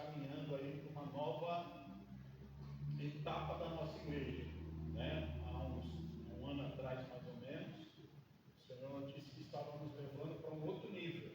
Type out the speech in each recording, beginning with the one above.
caminhando aí para uma nova etapa da nossa igreja, né? Há um ano atrás, mais ou menos, o Senhor disse que estava nos levando para um outro nível,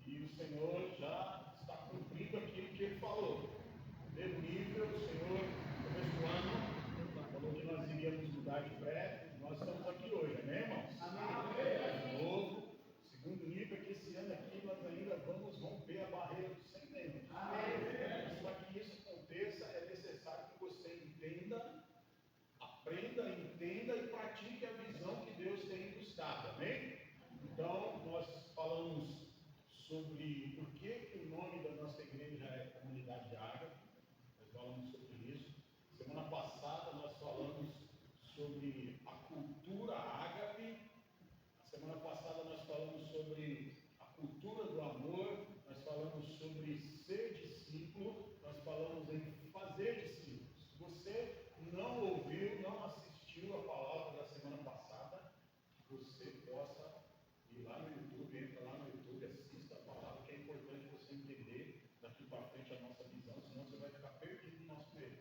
e o Senhor já está cumprindo aquilo que Ele falou. Primeiro nível, o Senhor, no começo do ano, falou que nós iríamos mudar de prédio. Nós estamos aqui hoje, amém, irmãos? Amém. De novo. Segundo nível é que esse ano aqui nós ainda vamos romper a barreira dos 100 membros. Mas para que isso aconteça, é necessário que você entenda, aprenda, entenda e pratique a visão que Deus tem nos dado, amém? Então, nós falamos sobre por que o nome da nossa igreja é Comunidade Ágape. Nós falamos sobre isso. Semana passada nós falamos sobre a cultura ágape. Na semana passada nós falamos sobre a cultura do amor. Nós falamos sobre ser discípulo. Nós falamos em fazer discípulos. Se você não ouviu, não assistiu a palavra da semana passada, você possa ir lá no YouTube, entra lá no YouTube, assista a palavra, que é importante você entender daqui para frente a nossa visão, senão você vai ficar perdido no nosso meio.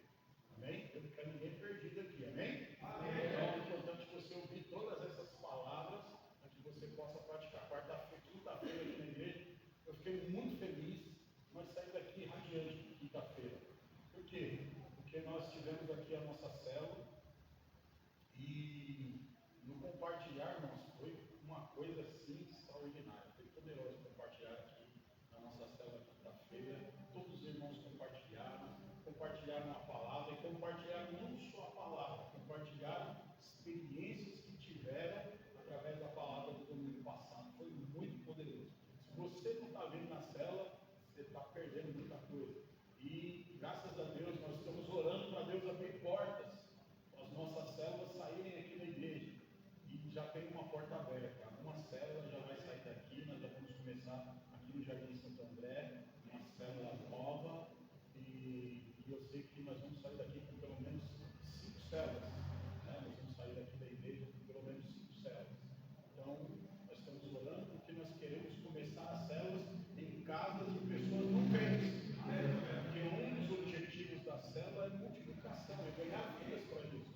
Amém? Eu não quero ninguém perdido aqui, amém? Amém. Então é importante você ouvir todas essas palavras para que você possa praticar. Quarta-feira, quinta-feira aqui na igreja, eu fiquei muito feliz. Nós saímos daqui radiante quinta-feira. Por quê? Porque nós tivemos aqui a nossa célula e no compartilhar, irmãos, foi uma coisa assim extraordinária. Foi poderoso compartilhar aqui na nossa célula quinta-feira. Todos os irmãos compartilharam a palavra, e compartilharam não só a palavra, compartilharam experiências que tiveram através da palavra do domingo passado. Foi muito poderoso. Se você não está vendo na célula, você está perdendo muita coisa. E graças a Deus nós estamos orando para Deus abrir portas, as nossas células saírem aqui da igreja. E já tem uma porta aberta. Uma célula já vai sair daqui. Nós já vamos começar aqui no Jardim Santo André, uma célula nova. E eu sei que nós vamos sair daqui com pelo menos 5 células. Né? Nós vamos sair daqui da igreja com pelo menos 5 células. Então, nós estamos orando porque nós queremos começar as células em casas de pessoas não crentes. Porque um dos objetivos da célula é multiplicação, é ganhar vidas para Jesus.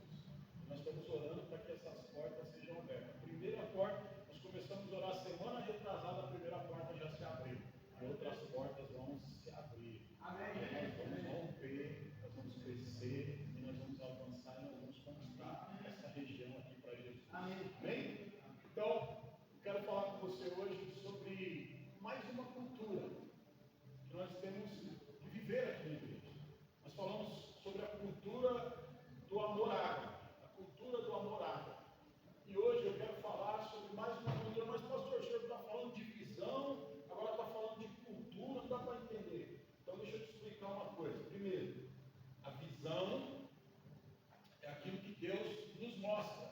Nós estamos orando para que essas portas sejam abertas. A primeira porta, nós começamos a orar semana retrasada, a primeira porta já se abriu. E outras portas vão se abrir. Amém. Nós vamos romper, nós vamos crescer, e nós vamos avançar, e nós vamos conquistar essa região aqui para Jesus. Amém? Então, eu quero falar com você hoje sobre mais uma cultura que nós temos que viver aqui na igreja. Nós falamos sobre a cultura do amor ágape. Cultura do amor ágape. E hoje eu quero falar sobre mais uma cultura. Mas pastor, o senhor está falando de visão, agora está falando de cultura, não dá para entender. Então deixa eu te explicar uma coisa. Primeiro, a visão é aquilo que Deus nos mostra.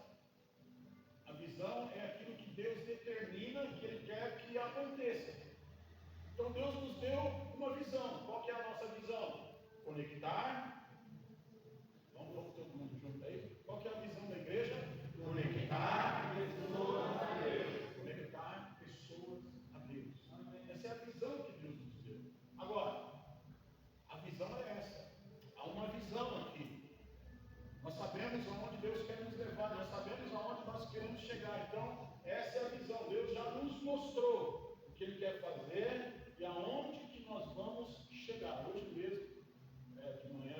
A visão é aquilo que Deus determina que Ele quer que aconteça. Então Deus nos deu uma visão. Qual que é a nossa visão? Conectar. Vamos todo mundo junto aí. Qual que é a visão da igreja? Conectar pessoas a Deus. Conectar pessoas a Deus. Essa é a visão que Deus nos deu. Agora, a visão é essa. Há uma visão aqui. Nós sabemos aonde Deus quer nos levar. Nós sabemos aonde nós queremos chegar. Então, essa é a visão. Deus já nos mostrou o que Ele quer fazer e aonde que nós vamos chegar. Hoje mesmo, de manhã,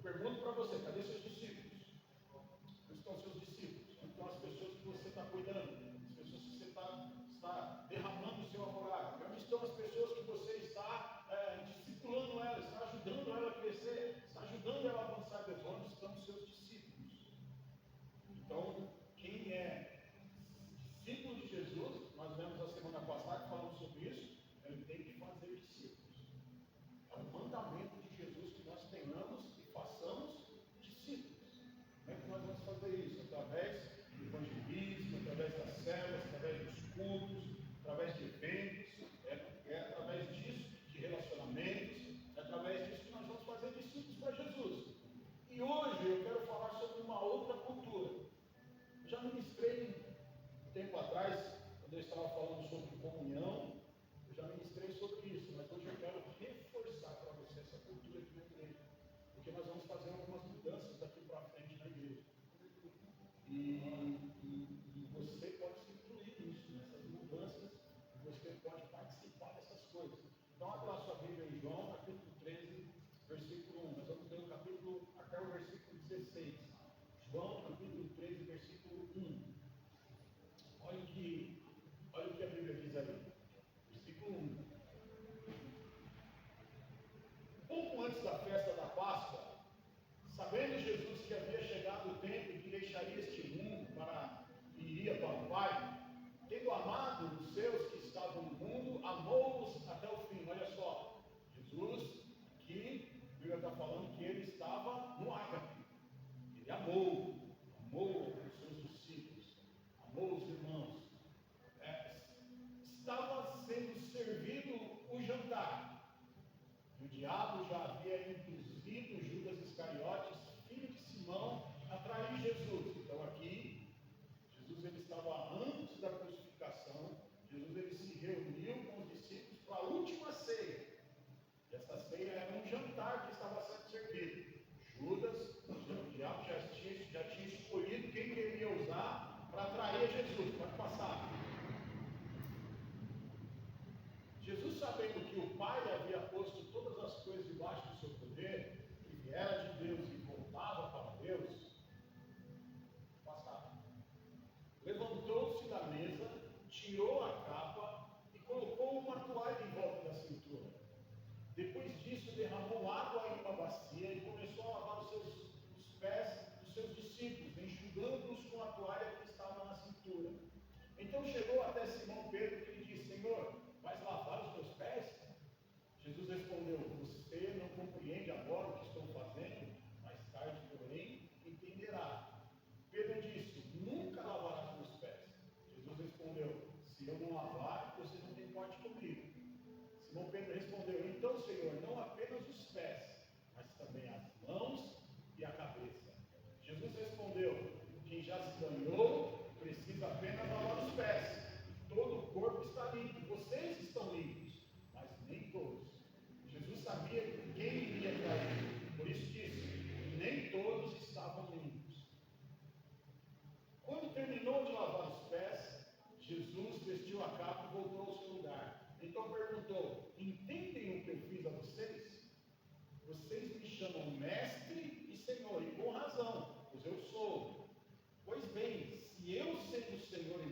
Pergunto para você, cadê seus discípulos? Onde estão seus discípulos? Onde estão as pessoas que você está cuidando? As pessoas que você está derramando o seu amor ágape? Onde estão as pessoas que você está discipulando elas, está ajudando ela a crescer, está ajudando ela a avançar? Onde estão os seus discípulos? Então, quem é discípulo de Jesus, nós vemos a semana passada falando sobre isso, ele tem que fazer discípulos. É um mandamento de Jesus que nós tenhamos e façamos discípulos. Como é que nós vamos fazer isso? Através do evangelismo, através das células, através dos cultos, através de eventos, é através disso, de relacionamentos, é através disso que nós vamos fazer discípulos para Jesus. E hoje eu quero falar sobre uma outra cultura. Eu já ministrei um tempo atrás, quando eu estava falando sobre comunhão, eu já ministrei sobre isso, mas hoje eu quero reforçar para você essa cultura aqui na igreja, porque nós vamos fazer algumas mudanças daqui para frente na igreja. E você pode se incluir nisso, nessas mudanças, e você pode participar dessas coisas. Então, abra a sua Bíblia em João, capítulo 13, versículo 1. Nós vamos ler o capítulo até o versículo 16. João, capítulo 13, versículo 1. Olha o que a Bíblia diz ali. Versículo 1. Pouco antes da festa da Páscoa, sabendo Jesus que havia chegado o tempo em que deixaria este mundo e iria para o Pai, tendo amado os seus que estavam no mundo, amou-os até o fim. Olha só, Jesus, que a Bíblia está falando que ele estava no ágape. Ele amou os seus discípulos, amou os irmãos. Estava sendo servido o jantar. E o diabo já havia induzido Judas Iscariotes, filho de Simão, a trair Jesus. Então aqui, Jesus ele estava antes da crucificação. Jesus ele se reuniu com os discípulos para a última ceia. E essa ceia era um jantar que estava sendo servido. Judas, o diabo já tinha escolhido quem queria usar para trair Jesus. Pode passar. Jesus, sabendo que o Pai havia posto todas as coisas debaixo do seu poder, que viera de Deus e voltava para Deus, levantou-se da mesa, tirou a capa e colocou uma toalha em volta da cintura. Depois disso, derramou água em uma bacia e começou a lavar os pés dos seus discípulos, enxugando-os com a toalha que estava na cintura. Então chegou até Simão Pedro e lhe disse: Senhor, vais lavar os meus pés? Jesus respondeu: você não compreende agora o que estou fazendo? Mais tarde, porém, entenderá. Pedro disse: nunca lavarás meus pés. Jesus respondeu: se eu não lavar, você não tem parte comigo. Simão Pedro respondeu: então, Senhor, não apenas os pés, mas também as mãos e a cabeça. Jesus respondeu: quem já se banhou precisa apenas lavar os pés. Todo o corpo está limpo, vocês estão limpos, mas nem todos. Jesus sabia quem iria trair, por isso disse: nem todos estavam limpos. Quando terminou de lavar os pés, Jesus vestiu a capa e voltou ao seu lugar. Então perguntou: entendem o que eu fiz a vocês? Vocês me chamam mestre e senhor, e com razão, pois eu sou. Pois bem, se eu, sendo Senhor e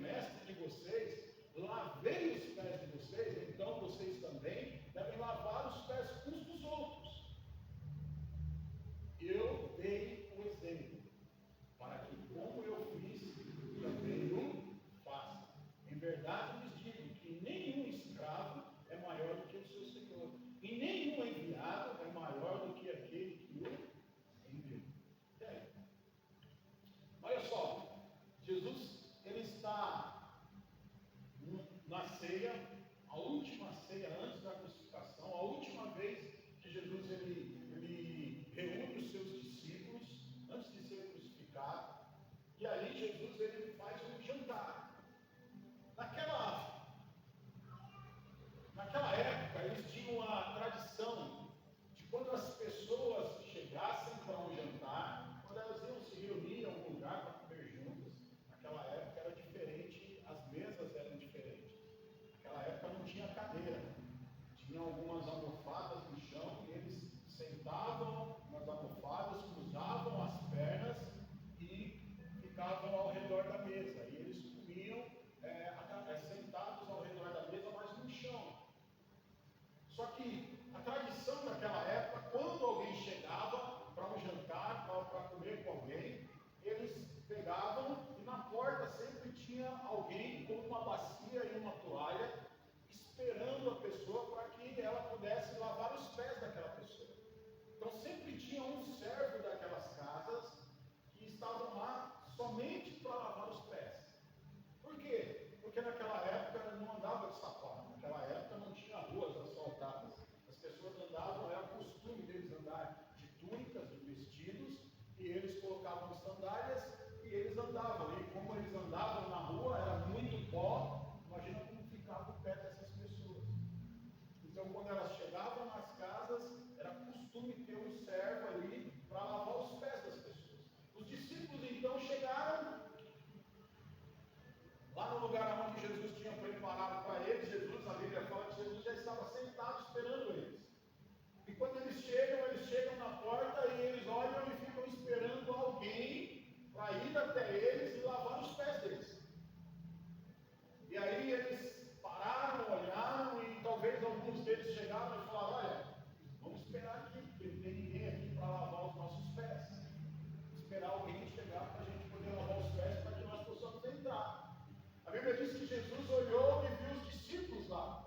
chegar para a gente poder lavar os pés para que nós possamos entrar. A Bíblia diz que Jesus olhou e viu os discípulos lá.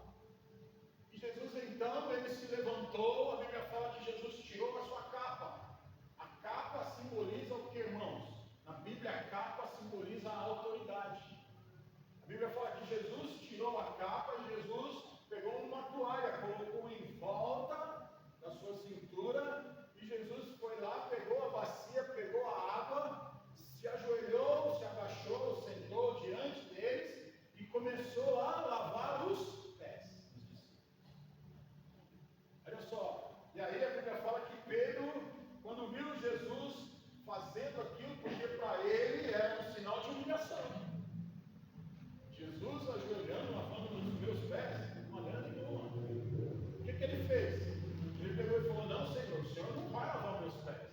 E Jesus então, ele se levantou, a Bíblia fala que Jesus tirou a sua capa. A capa simboliza o que, irmãos? Na Bíblia a capa simboliza a autoridade. A Bíblia fala que Jesus tirou a capa e Jesus pegou uma toalha, colocou em volta da sua cintura e Jesus foi lá, pegou a bacia, pegou a água, se ajoelhou, se agachou, sentou diante deles e começou a lavar os pés dos discípulos. Olha só, e aí a Bíblia fala que Pedro, quando viu Jesus fazendo aquilo, porque para ele era um sinal de humilhação. Jesus ajoelhando, lavando os meus pés, de maneira nenhuma. O que ele fez? Ele pegou e falou: não, Senhor, o Senhor não vai lavar meus pés.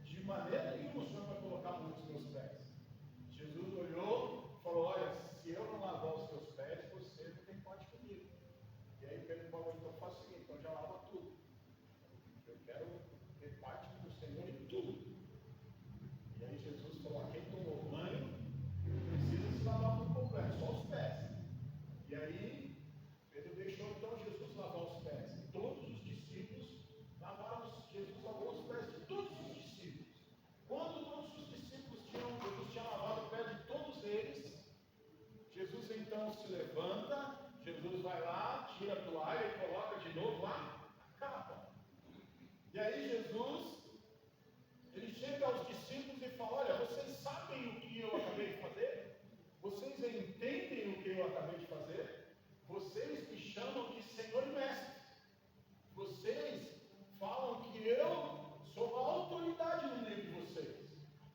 De maneira nenhuma o Senhor vai colocar a mão nos meus pés. Jesus olhou e falou: olha, se eu não lavar os teus pés, você não tem parte comigo. E aí Pedro falou: então faz o seguinte, então já lava tudo. Eu quero ter parte com o Senhor em tudo. E aí Jesus falou: quem tomou banho não precisa se lavar por completo, só os pés. E aí Pedro deixou então Jesus lavar os pés. E todos os discípulos lavaram, Jesus lavou os pés de todos os discípulos. Quando todos os discípulos Jesus tinha lavado o pé de todos eles, Jesus então se levanta, Jesus vai lá, tira a toalha e coloca de novo lá a capa. E aí Jesus, ele chega aos discípulos e fala: olha, vocês sabem o que eu acabei de fazer? Vocês entendem o que eu acabei de fazer? Vocês me chamam de Senhor e Mestre. Vocês falam que eu sou a autoridade no meio de vocês.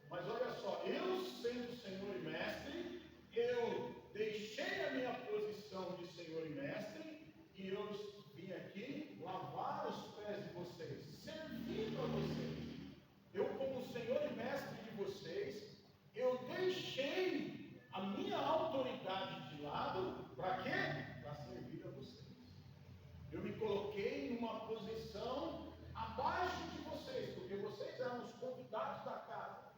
Mas olha só, eu sendo Senhor e Mestre, eu deixei a minha posição de Senhor e Mestre e eu vim aqui lavar os pés de vocês, servir para vocês. Eu, como Senhor e Mestre de vocês, eu deixei a minha autoridade de lado, para quê? Para servir a vocês. Eu me coloquei numa posição abaixo de vocês, porque vocês eram os convidados da casa.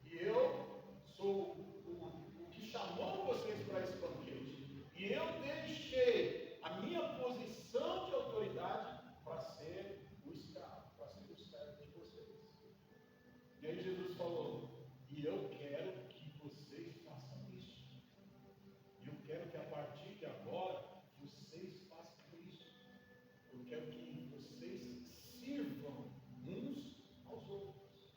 E eu sou o que chamou vocês para esse banquete. E eu deixei a minha posição de autoridade para ser o escravo, para ser o servo de vocês. E aí Jesus falou: e eu quero que vocês façam isso. E eu quero que a partir de agora vocês façam isso. Eu quero que vocês sirvam uns aos outros.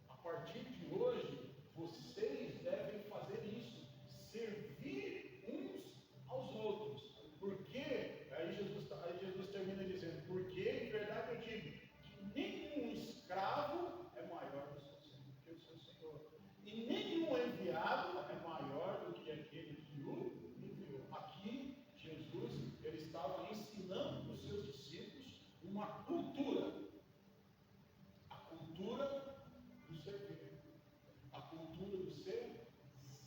A partir de hoje, vocês devem fazer isso. Servir uns aos outros. Porque, aí Jesus termina dizendo: porque em verdade eu digo que nenhum escravo é maior do que o seu Senhor. E nenhum enviado é maior do que aquele que o enviou. Aqui, Jesus, ele estava ensinando para os seus discípulos uma cultura. A cultura do servir. A cultura do ser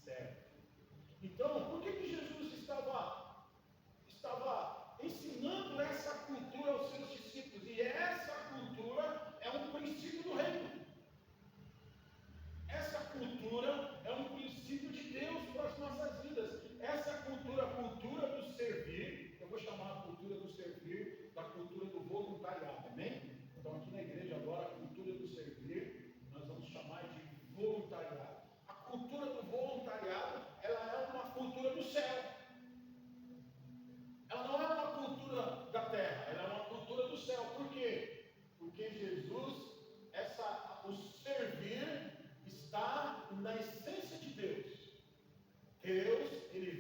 servo. Então, por que Jesus estava ensinando essa cultura aos seus discípulos? E essa cultura é um princípio do reino. Essa cultura é um princípio de Deus para as nossas vidas. Essa cultura, a cultura do servir, eu vou chamar a cultura do servir da cultura do voluntariado, amém? Então aqui na igreja agora, a cultura do servir, nós vamos chamar de voluntariado. A cultura do voluntariado, ela é uma cultura do céu. Ela não é uma cultura da terra, ela é uma cultura do céu. Por quê? Porque Jesus, o servir está na essência de Deus. Deus, ele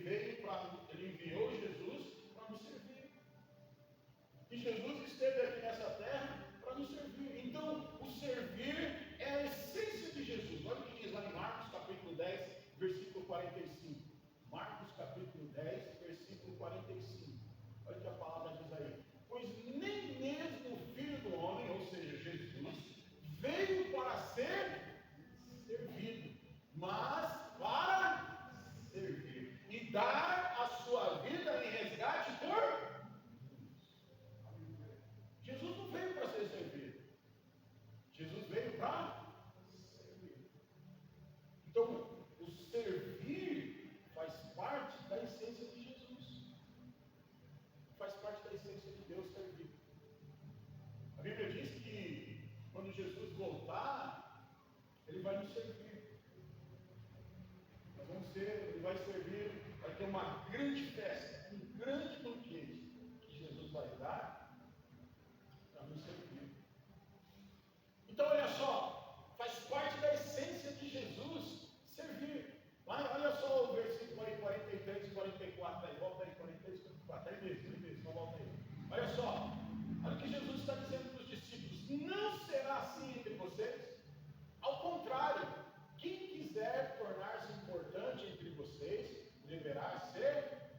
enviou Jesus para nos servir. E Jesus esteve aqui nessa terra para nos servir. Então, o servir é a essência de Jesus. Olha o que diz lá em Marcos capítulo 10, versículo 45. Marcos capítulo 10, versículo 45. Olha o que a palavra diz aí. Pois nem mesmo o Filho do Homem, ou seja, Jesus, veio para ser servido, mas para servir e dar a sua vida em resgate por Jesus não veio para ser servido. Jesus veio para servir. servir faz parte da essência de Jesus. Faz parte da essência de Deus servir. A Bíblia diz que quando Jesus voltar, Ele vai nos servir. Nós vamos ser, Ele vai servir, vai ter uma grande festa, um grande banquete que Jesus vai dar para nos servir. Então, olha só, faz parte da essência de Jesus servir. Olha só o versículo aí, 43 e 44, aí, volta aí, 43 e 44, aí mesmo, só volta aí. Olha só, olha o que Jesus está dizendo para os discípulos: não será assim entre vocês, ao contrário, quem quiser tornar-se importante entre vocês, deverá ser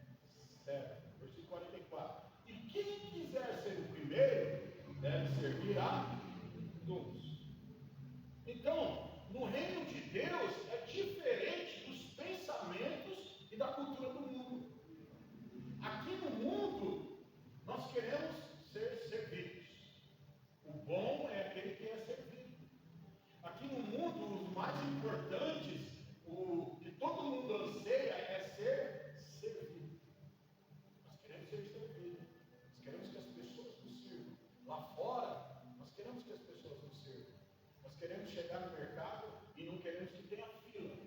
servo. Versículo 44. E quem quiser ser o primeiro, deve servir a todos. Então, no reino de Deus é diferente dos pensamentos e da cultura do mundo. Aqui no mundo, nós queremos ser servidos. O bom é aquele que é servido. Aqui no mundo, os mais importantes, o que todo mundo anseia é ser servido. Nós queremos ser servidos. Nós queremos que as pessoas nos sirvam. Lá fora, nós queremos que as pessoas nos sirvam. Nós queremos chegar no mercado e não queremos que tenha fila.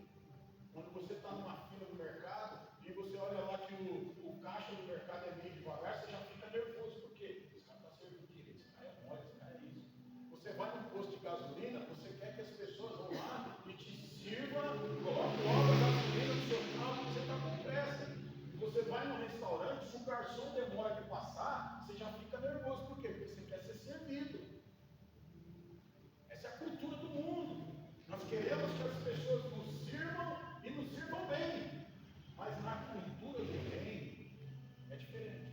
Quando você está numa fila no mercado e você olha lá que o caixa do mercado é meio devagar, você já fica nervoso. Por quê? Esse cara está servindo direito, esse cara é mole, esse cara é isso. Você vai num posto de gasolina, você quer que as pessoas vão lá e te sirvam, coloque logo a gasolina no seu carro, você está com pressa. Você vai num restaurante, se o garçom demora de passar, você já fica nervoso. Por quê? Porque você quer ser servido. Essa é a cultura do mundo. Nós queremos que as pessoas nos sirvam e nos sirvam bem. Mas na cultura do reino é diferente.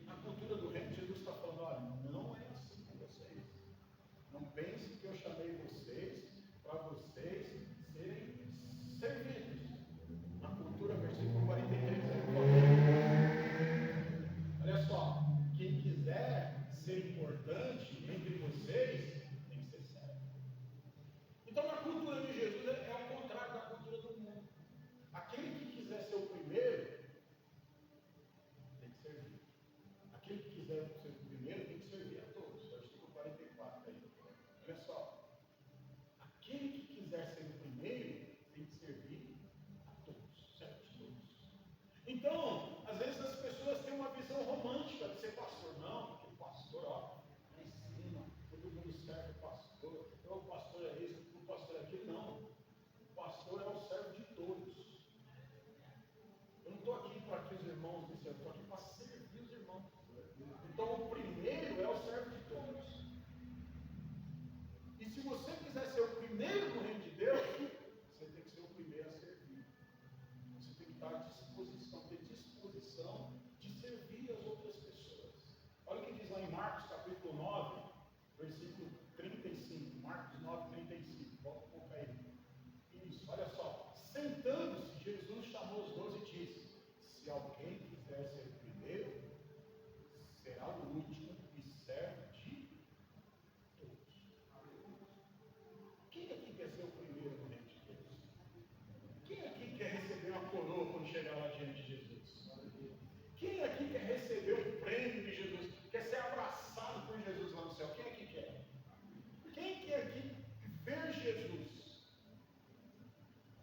Na cultura do reino, Jesus está falando: olha, não é assim com vocês. Não pense que eu chamei vocês para vocês serem servidos. Na cultura, versículo 43, olha só, quem quiser ser importante entre vocês, tem que ser servo. Então, na cultura de Jesus é o contrário da cultura do mundo. Aquele que quiser ser o primeiro, tem que servir. Aquele que quiser ser o primeiro, tem que servir a todos. Versículo 44 aí. Olha só. Aquele que quiser ser o primeiro, tem que servir a todos. Certo? Todos. Então, às vezes as pessoas têm uma visão romântica de ser pastor. Não, porque o pastor, ó, lá em cima, todo mundo serve o pastor. Então, o pastor é isso, o pastor é aquilo. Não. O pastor é o servo de todos. Eu não estou aqui para que os irmãos me servam, eu estou aqui para servir os irmãos. Então, o primeiro é o servo de todos. E se você quiser ser o primeiro no reino de Deus, você tem que ser o primeiro a servir. Você tem que estar à disposição, ter disposição de servir as outras pessoas. Olha o que diz lá em Marcos capítulo 9, versículo 35. Marcos 9, 35. Volta um pouco aí. Isso, olha só. Sentando-se, Jesus chamou os 12 e disse: se alguém quiser ser o primeiro, será o último e servo de todos. Quem aqui quer ser o primeiro no reino de Deus? Quem aqui quer receber uma coroa quando chegar lá diante de Jesus? Quem aqui quer receber o prêmio de Jesus? Quer ser abraçado por Jesus lá no céu? Quem aqui quer? Quem quer aqui ver Jesus?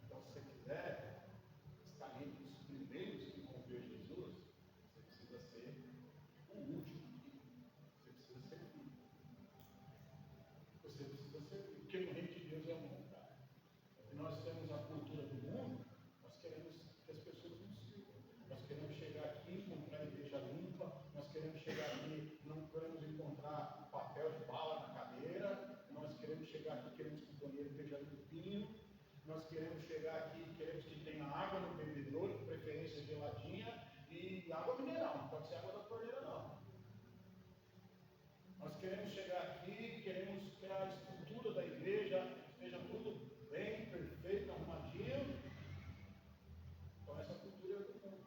Então, se você quiser estar entre os primeiros que vão ver Jesus, você precisa ser o último. Você precisa servir. Você precisa servir. Porque no reino de Deus é o contrário. E nós temos a cultura do mundo, nós queremos que as pessoas nos sirvam. Nós queremos chegar aqui e encontrar a igreja limpa, nós queremos chegar aqui, não queremos encontrar papel de bala na cadeira, nós queremos chegar aqui, queremos que o banheiro esteja limpinho, nós queremos chegar aqui, queremos que tenha água no bebedouro, de preferência geladinha, e água mineral, não pode ser água da torneira não. Nós queremos chegar aqui, queremos que a estrutura da igreja esteja tudo bem, perfeito, arrumadinho. Então essa cultura é do mundo.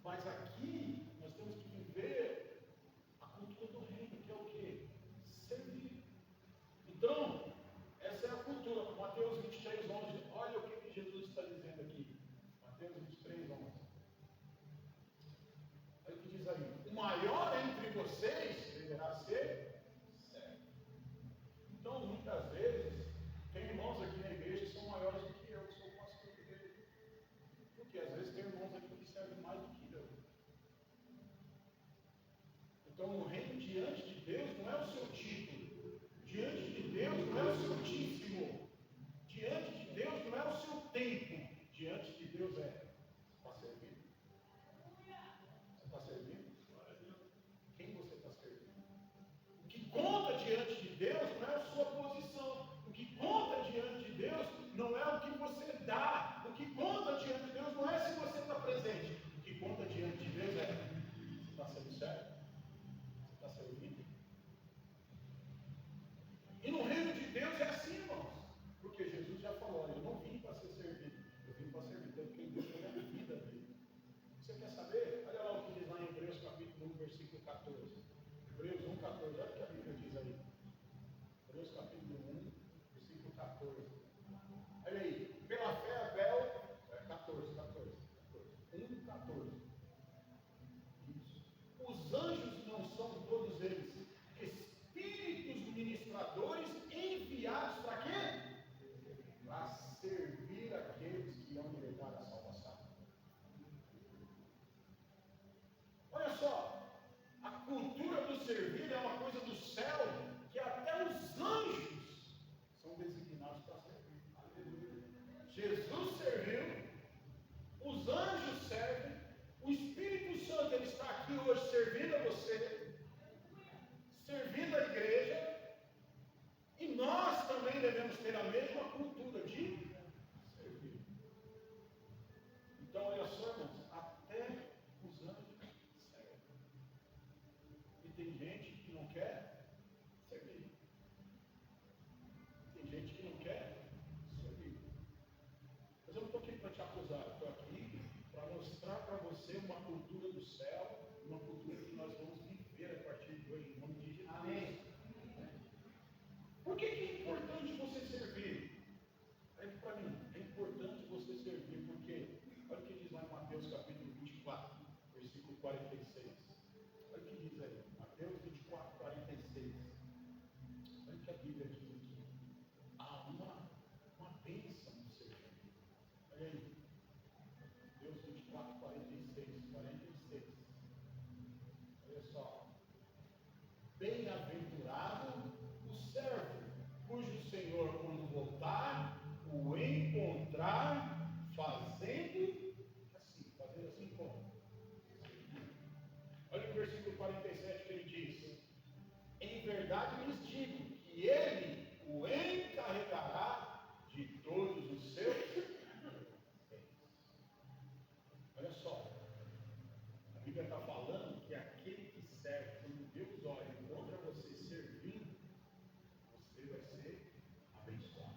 Mas aqui nós temos que viver a cultura do reino, que é o quê? Servir. Então, essa é a cultura. Mateus 23, 11. Olha o que Então, o reino diante de Deus não é o seu título, diante de Deus não é o seu título, diante de Deus não é o seu tempo, diante de Deus é. Está servindo? Você está servindo? Quem você está servindo? O que conta diante de Deus não é a sua posição, o que conta diante de Deus não é o que você dá, o que conta diante de Deus não é se você está presente, o que conta diante de Deus é: você está sendo certo? Você está servindo? E no reino de Deus é assim, irmãos, porque Jesus já falou: olha, eu não vim para ser servido, eu vim para servir, tanto que Deus deu a vida dele. Você quer saber? Olha lá o que diz lá em Hebreus capítulo 1, versículo 14. Hebreus 1, 14, olha o que a Bíblia diz aí. Hebreus capítulo 1, versículo 14. Olha aí, pela fé Abel, 14. 1, 14. Isso. Os anjos não são todos eles espíritos ministradores enviados para quê? Para servir aqueles que irão herdar a salvação. Olha só, a cultura do servir é uma coisa do céu que até os anjos são designados para servir. Jesus serviu, os anjos servem, o Espírito Santo ele está aqui hoje servindo a você, servindo a igreja, e nós também devemos ter a mesma cultura de servir. Então, olha só, irmãos, até os anjos servem. E tem gente que não quer servir. Tem gente que não quer servir. Mas eu não estou aqui para te acusar, eu estou aqui para mostrar para você uma cultura do céu, uma cultura que nós vamos viver a partir de hoje, em nome de Jesus. Amém. Por que é importante você servir? Para mim, é importante você servir, porque olha o que diz lá em Mateus capítulo 24, versículo 46. Olha o que diz aí, Mateus 24, 46. Olha o que a Bíblia diz aqui. Há uma bênção no servir. Olha aí, Mateus 24, 46. Olha só. Bem-aventurado o servo, cujo Senhor, quando voltar, o encontrar fazendo assim como? Olha o versículo 47 que ele diz: em verdade lhes digo que ele o encarregará de todos os seus bens. Olha só, a Bíblia está falando que aquele que serve, quando Deus olha e encontra você servindo, você vai ser abençoado.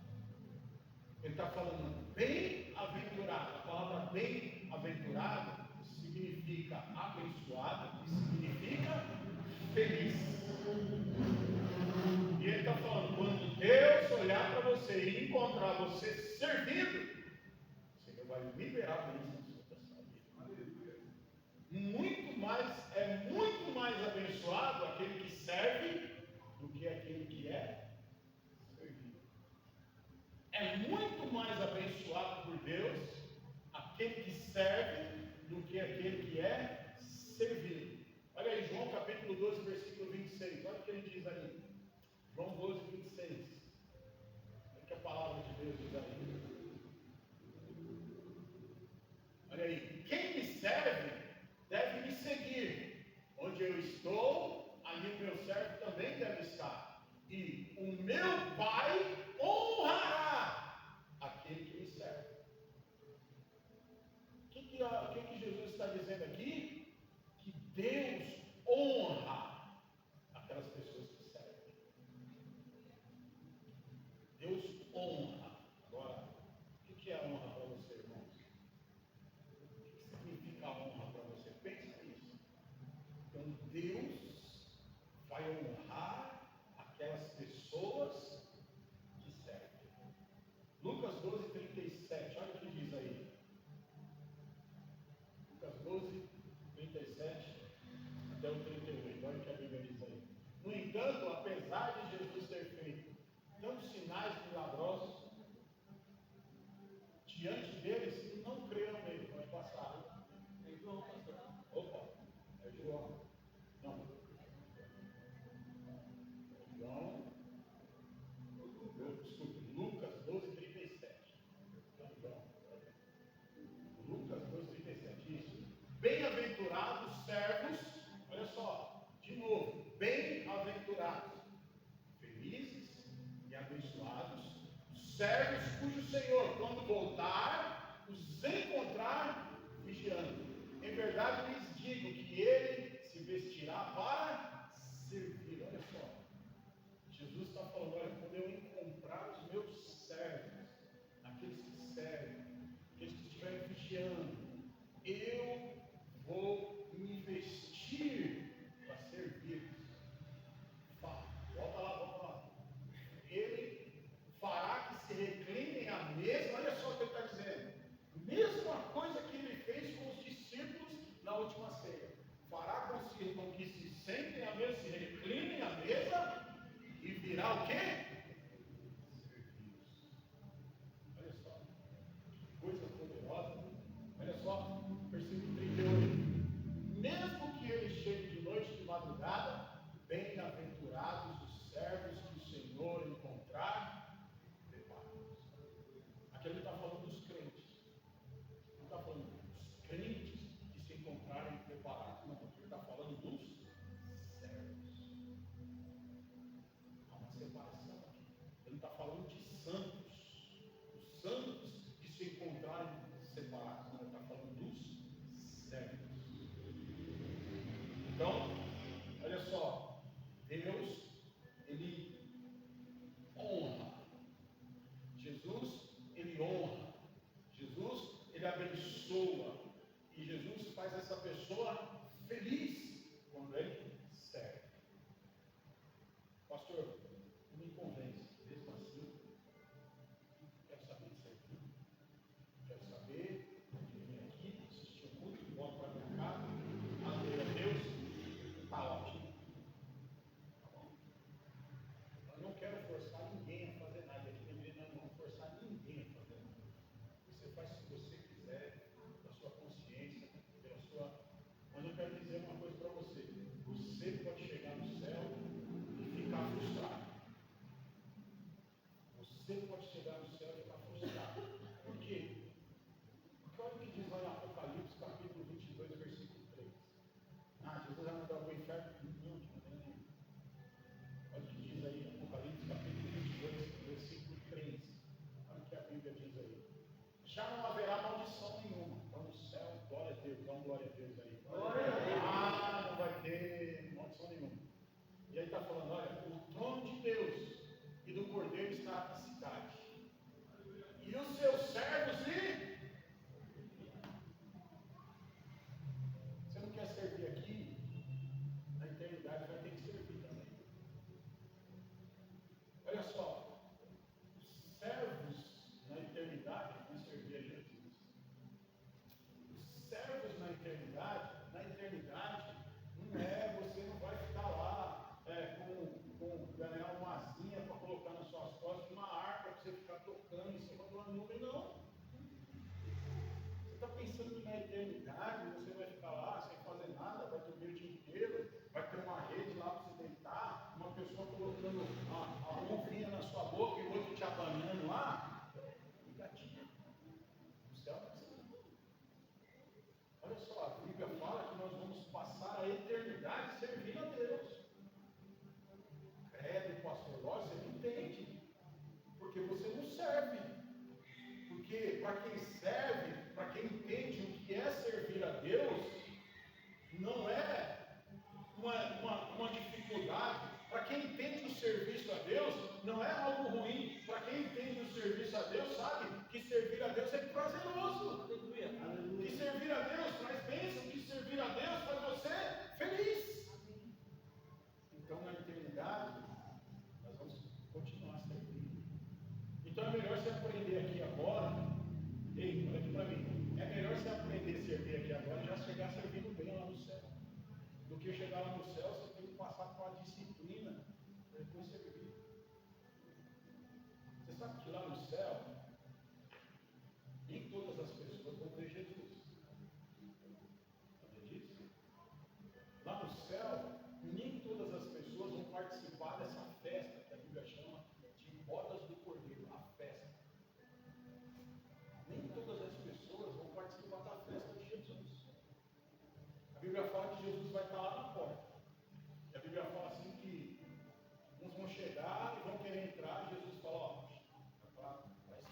Ele está falando bem-aventurado. A palavra bem-aventurado significa abençoado e significa feliz. E ele está falando, quando Deus olhar para você e encontrar você servindo, você vai liberar bênçãos sobre a sua vida. É muito mais abençoado aquele que serve do que aquele que é servido. É muito mais abençoado por Deus aquele que serve do que aquele que é servido. Olha aí, João capítulo 12, versículo 26. Olha o que ele diz aí. João 12, 26. Olha o que a palavra de Deus diz aí. Olha aí. Quem me serve deve me seguir. Onde eu estou, ali o meu servo também deve estar. E o meu Pai honrará aquele que me serve. O que Jesus está dizendo aqui? Que Deus honra aquelas pessoas que servem. Deus honra. Agora, o que é honra para você, irmãos? O que significa honra para você? Pensa nisso. Então, Deus vai honrar aquelas pessoas que servem. Lucas 12, 37. Olha o que diz aí. Lucas 12, 37 até o 38. Olha o que a Bíblia diz aí. No entanto, apesar de Jesus ter feito tantos sinais milagrosos diante deles, não creram nele. Pode passar. É João, pastor. Opa, é João. Não. o Senhor, quando voltar, os encontrar vigiando. Em verdade lhes digo que ele se vestirá para servir. Olha só, Jesus está falando, olha, quando eu encontrar os meus servos, aqueles que servem, aqueles que estiverem vigiando, eu vou me vestir para servir. Volta lá. Ele fará que se reclinem à mesa. Olha só o que ele está dizendo. Mesma coisa que ele fez com os discípulos na última ceia. Fará com que se sentem à mesa, se reclinem à mesa, e virá o quê? Serviço. Olha só, que coisa poderosa. Olha só, versículo 38. Mesmo que ele chegue de noite, de madrugada, bem-aventurados os servos que o Senhor encontrar preparados. Aqui ele está falando dos crentes. Não está falando dos crentes que se encontrarem preparados. Não, ele está falando dos servos. Há uma separação aqui. Ele está falando de santos. Os santos que se encontrarem separados. Não, ele está falando dos servos. Então, olha só, Deus, ele honra. Jesus, ele honra. Jesus, ele abençoa. E Jesus faz essa pessoa feliz quando ele serve. Pastor, não me convence. Mesmo assim, quero saber de servir. Quero saber de vir aqui, assistir o culto, volto para minha casa, adorar a Deus. Está ótimo. Tá bom? Eu não quero forçar ninguém a fazer nada. Aqui na igreja não vamos forçar ninguém a fazer nada. Você faz se você quiser, da sua consciência, pela sua. Mas eu quero dizer uma coisa para você. Você pode chegar no céu e ficar frustrado. Você pode chegar no céu e ficar frustrado. Por quê? Porque olha o que diz lá em Apocalipse, capítulo 22, versículo 3. Jesus vai mandar para o inferno? Não, de maneira nenhuma. Olha o que diz aí, Apocalipse, capítulo 22, versículo 3. Olha o que a Bíblia diz aí. Já não haverá maldição nenhuma. Então no céu, glória a Deus, dá uma glória a Deus aí. Glória a Deus. Não vai ter maldição nenhuma. E aí está falando, olha, o trono de Deus e do Cordeiro está na cidade. E os seus servos lhe. Você não quer servir aqui? Na eternidade vai ter que servir também. Olha só, os servos na eternidade vão servir a Jesus. Os servos na eternidade não é, você não vai ficar lá com ganhar uma asinha para colocar nas suas costas, uma harpa para você ficar tocando em cima de uma nuvem, não. Você está pensando que na eternidade você vai ficar lá sem fazer nada, vai dormir o dia inteiro, vai ter uma rede lá para você deitar, uma pessoa colocando a mãozinha na sua boca e o outro te abanando lá? Ligadinha. O céu não é assim. Olha só, a Bíblia fala que nós vamos passar a eternidade servindo a Deus. Credo, pastor, você não entende. Porque você não serve. Porque para quem serve, para quem entende o que é servir a Deus, não é uma dificuldade. Para quem entende o serviço a Deus, não é algo ruim. Para quem entende o serviço a Deus, sabe que servir a Deus é prazeroso. Que servir a Deus traz bênção, que servir a Deus faz você feliz. Então, na eternidade, nós vamos continuar servindo. Então, é melhor você aprender aqui agora. Ei, olha aqui para mim. É melhor você aprender a servir aqui agora e já chegar servindo bem lá no céu. Do que chegar lá no céu, você tem que passar por uma disciplina para depois servir. Você sabe que lá no céu, nem todas as pessoas vão ver Jesus. Sabia disso? Lá no céu, nem todas as pessoas vão participar dessa festa que a Bíblia chama de bodas do Cordeiro, a festa. Nem todas as pessoas vão participar da festa de Jesus. A Bíblia fala que Jesus vai estar lá na porta. E a Bíblia fala assim que uns vão chegar e vão querer entrar, e Jesus fala, ó, para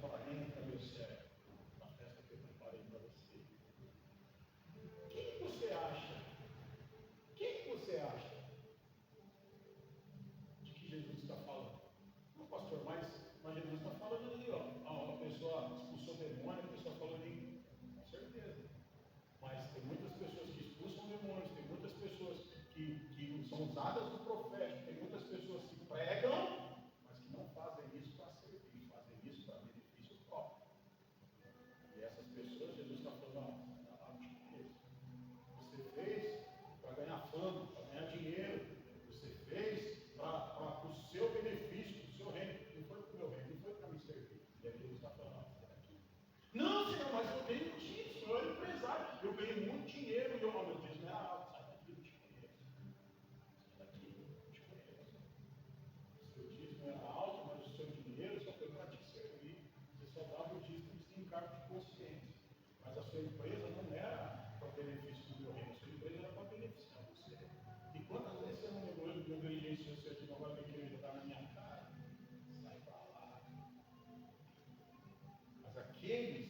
fala, entra meu servo, na festa que eu preparei para você. Quem você acha? Quem você acha de que Jesus está falando? Não, pastor, mas Jesus está falando ali, ó. A pessoa expulsou o demônio, a pessoa falou ali, com certeza. Mas tem muitas pessoas que expulsam demônios, tem muitas pessoas que são usadas no profético, tem muitas pessoas que pregam, mas que não fazem isso para servir, fazem isso para benefício próprio. E essas pessoas, Jesus está falando, você fez para ganhar fama, para ganhar dinheiro, você fez para o seu benefício, para o seu reino, não foi para o meu reino, não foi para me servir. E aí Jesus está falando, não, Senhor, mas eu ganho disso, eu sou empresário, eu ganho muito dinheiro, e eu falo, meu Deus, não é alto, sai daqui, eu te conheço. Sai daqui, eu te conheço. O seu dízimo era alto, mas o seu dinheiro só foi para te servir. Você só dava o dízimo sem encargo de consciência. Mas a sua empresa não era para benefício do meu reino, a sua empresa era para beneficiar você. E quantas vezes você não negligenciou o seu dízimo, agora vem querer dar na minha cara? Sai para lá. Mas aqueles,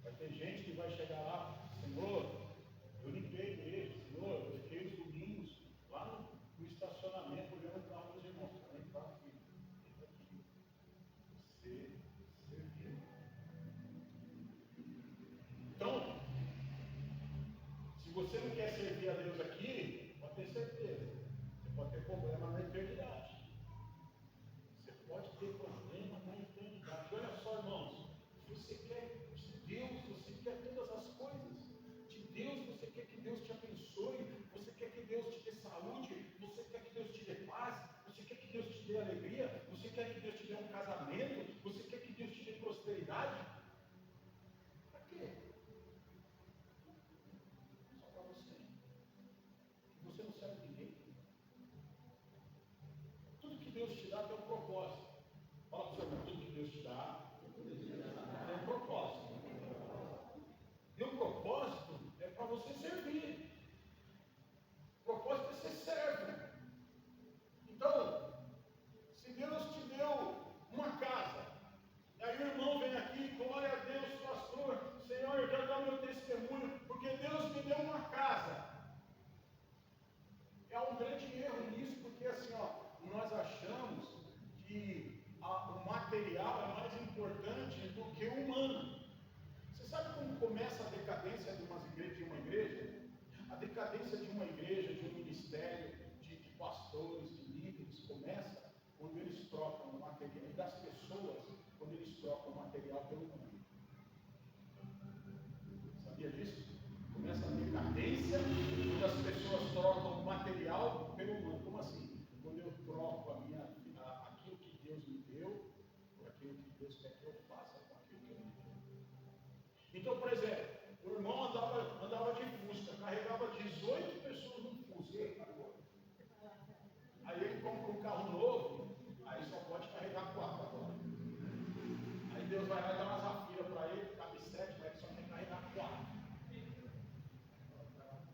vai ter gente que vai chegar lá, Senhor, eu limpei a igreja, Senhor, eu fiquei os domingos lá no estacionamento olhando o carro dos irmãos. Para entrar aqui, entra aqui. Você serviu. Então, se você não quer servir a Deus aqui, pode ter certeza, você pode ter problema na eternidade. Você pode ter problema na eternidade. Olha só, irmãos, você quer de Deus, você quer todas as coisas. De Deus, você quer que Deus te abençoe, você quer que Deus te dê saúde, você quer que Deus te dê paz, você quer que Deus te dê alegria, você quer que Deus te dê um casamento, você quer que Deus te dê prosperidade. Para quê? Só para você. Você não serve ninguém. Tudo que Deus te dá tem um propósito. Fala para o seu irmão, tudo que Deus te dá tem um propósito. E o propósito é para você servir. O propósito é ser servo. Então, se Deus te deu uma casa, e aí o irmão vem aqui, glória a Deus, pastor, Senhor, eu quero dar meu testemunho, porque Deus me deu uma casa. É um grande erro nisso, porque assim, nós achamos que o material é mais importante do que o humano. Você sabe como começa a decadência de uma igreja? A decadência de uma igreja, de um ministério, de pastores, de líderes, começa quando eles trocam o material, e das pessoas, quando eles trocam o material pelo humano. Sabia disso? Começa a decadência quando as pessoas trocam o material pelo humano. Como assim? Quando eu troco aquilo que Deus me deu por aquilo que Deus quer que eu faça com aquilo que Ele me deu. Então, por exemplo, o irmão andava de Fusca, carregava 18 pessoas no Fusca. Aí ele compra um carro novo, aí só pode carregar 4 agora. Aí Deus vai lá e dá uma Zafira para ele, cabe 7, mas ele só tem que carregar 4.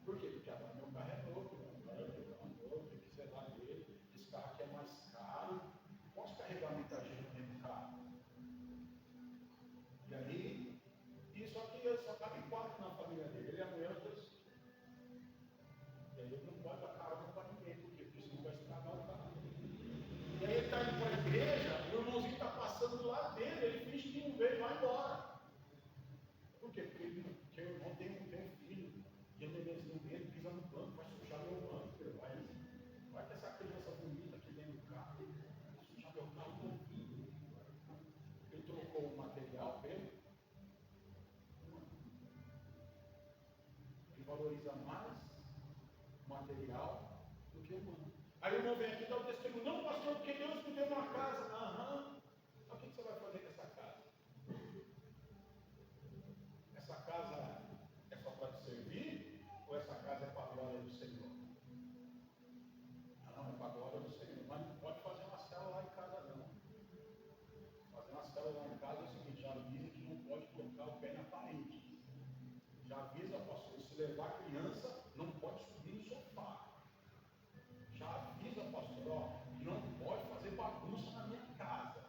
Por quê? Porque agora meu carro é novo, tem que zelar dele, esse carro aqui é mais caro, não posso carregar muita gente dentro do carro. E aí, só que ele só cabe 4 na família dele, ele é a mulher dos 2. E aí ele não pode dar carro para ninguém, por quê? Porque senão vai estragar o carro. E aí ele está indo para a igreja, o irmãozinho está passando do lado dele, ele finge que não veio e vai embora. Por quê? Porque o irmão tem um filho, e o nenenzinho dele pisa no banco, vai sujar meu banco, vai ter essa criança bonita aqui dentro do carro, vai sujar meu carro novinho. Ele trocou o material dele, ele valoriza mais o material do que o humano. Aí o irmão vem aqui e dá o testemunho, não pastor, porque Deus me deu uma casa. Aham. Então o que você vai fazer com essa casa? Essa casa é só para te servir? Ou essa casa é para a glória do Senhor? Não, é para a glória do Senhor. Mas não pode fazer uma célula lá em casa, não. Fazer uma célula lá em casa é o seguinte, já avisa que não pode colocar o pé na parede. Já avisa, pastor, se levar a criança, não pode subir no sofá. Já avisa, pastor, não pode fazer bagunça na minha casa.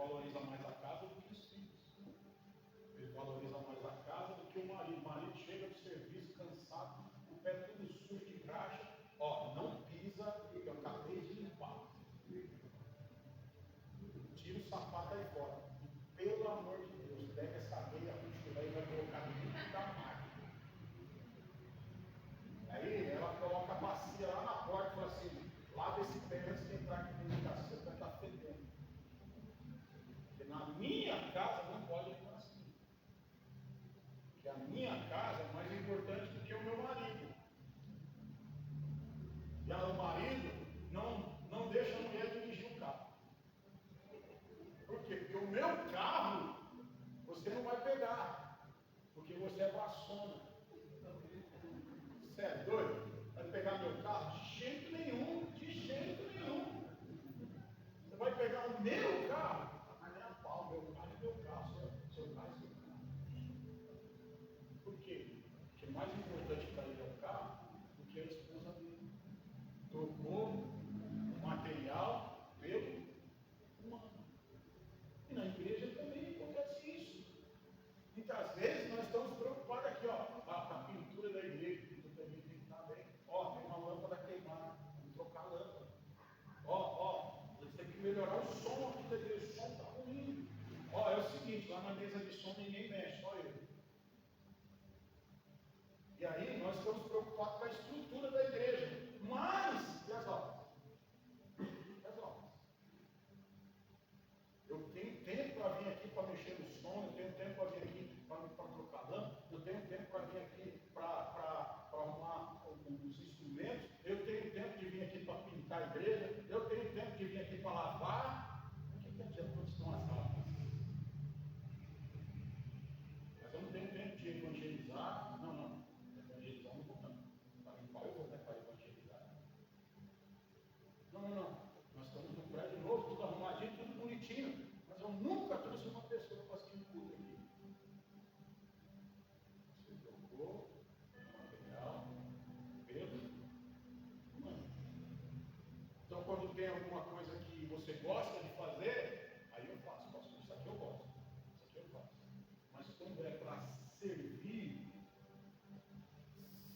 valoriza mais a casa do que os filhos. Ele valoriza mais a casa do que o marido. O marido chega do serviço cansado, o pé tudo sujo de graxa. Ó, não pisa, eu acabei de limpar. Tira o sapato aí fora. E, pelo amor de Deus, pega essa areia, puxa aí e vai colocar dentro da máquina. Aí ela coloca a bacia lá na porta e fala assim: lava esse pé antes de entrar aqui dentro de casa, você vai estar fedendo. Porque na minha casa não pode entrar assim. Porque a minha casa é mais importante do que o meu marido. E o marido não deixa a mulher dirigir o carro. Por quê? Porque o meu carro você não vai pegar. Porque você é baçona. Você é doido? Vai pegar meu carro? De jeito nenhum. De jeito nenhum. Você vai pegar o meu carro? Mas nem a pau, meu carro é meu carro. Seu carro é seu carro. Por quê? Porque mais importante para ele é o carro do que a esposa dele. Trocou o material pelo humano. E na igreja também acontece isso. Muitas vezes nós estamos preocupados aqui, ó, a pintura da igreja, a pintura da igreja tem que estar bem. Ó, tem uma lâmpada queimada, vamos trocar a lâmpada. Ó, eles têm que melhorar o som aqui da igreja, o som está ruim. Ó, é o seguinte, lá na mesa de som ninguém mexe, só eu. E aí nós estamos preocupados com a estrutura da igreja. Mas, e as obras? E as obras? Eu tenho tempo para vir aqui para mexer no som, eu tenho tempo para vir aqui para trocar lâmpada, eu tenho tempo para vir aqui para arrumar os instrumentos, eu tenho tempo de vir aqui para pintar a igreja, eu tenho tempo de vir aqui para lavar. O que adianta quando estão as lavas? Mas eu não tenho tempo de evangelizar. Não. Evangelizar não vou não. Para limpar eu vou até para evangelizar. Não. Nós estamos no prédio novo, tudo arrumadinho, tudo bonitinho. Mas eu nunca trouxe uma pessoa para assistir um culto aqui. Você trocou material pelo humano. Então, quando tem alguma coisa que você gosta de fazer, aí eu faço. Isso aqui eu gosto. Isso aqui eu faço. Mas quando é para servir,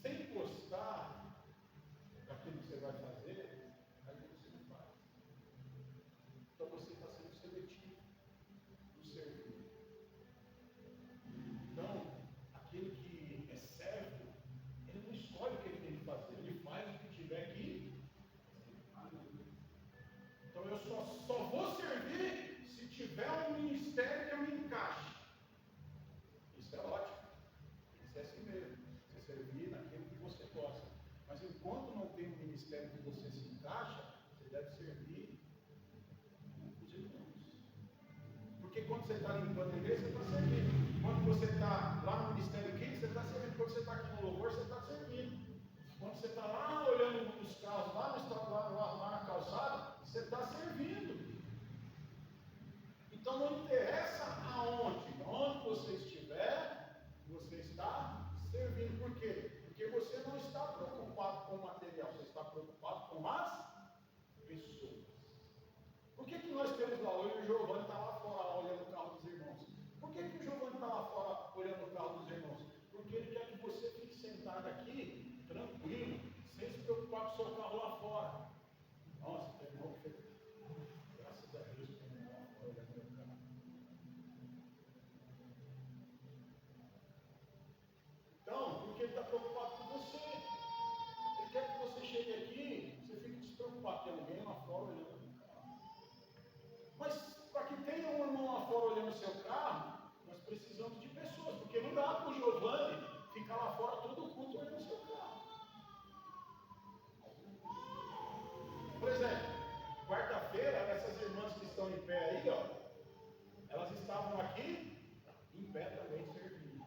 sem gostar daquilo que você vai fazer, aí você não faz. Então você está sendo seletivo no servir. Então, aquele que é servo, ele não escolhe o que ele tem que fazer, ele faz o que tiver que. Então eu só vou servir se tiver um ministério que eu me encaixe. Isso é ótimo. Isso é assim mesmo. Você servir naquilo que você gosta. Mas enquanto não tem um ministério que você se encaixa, você deve servir os irmãos. Porque quando você está limpando a igreja, você está servindo. Quando você está lá no Ministério Kids, você está servindo. Quando você está aqui no louvor, você está servindo. Quando você está lá olhando os carros, lá na calçada, você está servindo. Então não interessa onde você estiver, você está servindo. Por quê? Porque você não está preocupado com o material, você está preocupado com as pessoas. Por que nós temos lá hoje o Giovanni está lá fora olhando o carro dos irmãos? Por que o Giovanni está lá fora olhando o carro dos irmãos? Porque ele quer que você fique sentado aqui, tranquilo, sem se preocupar com o seu carro lá fora. Nossa, tem irmão que graças a Deus tem um lá fora olhando o meu carro. Então, porque ele está preocupado com você. Ele quer que você chegue aqui, você fique despreocupado, tem alguém lá fora olhando o meu carro. Mas para que tenha um irmão lá fora olhando o seu carro, nós precisamos de pessoas, porque não dá para o Giovanni ficar lá fora todo o culto olhando o seu carro. Por exemplo, quarta-feira, essas irmãs que estão em pé aí, ó, elas estavam aqui em pé também servindo.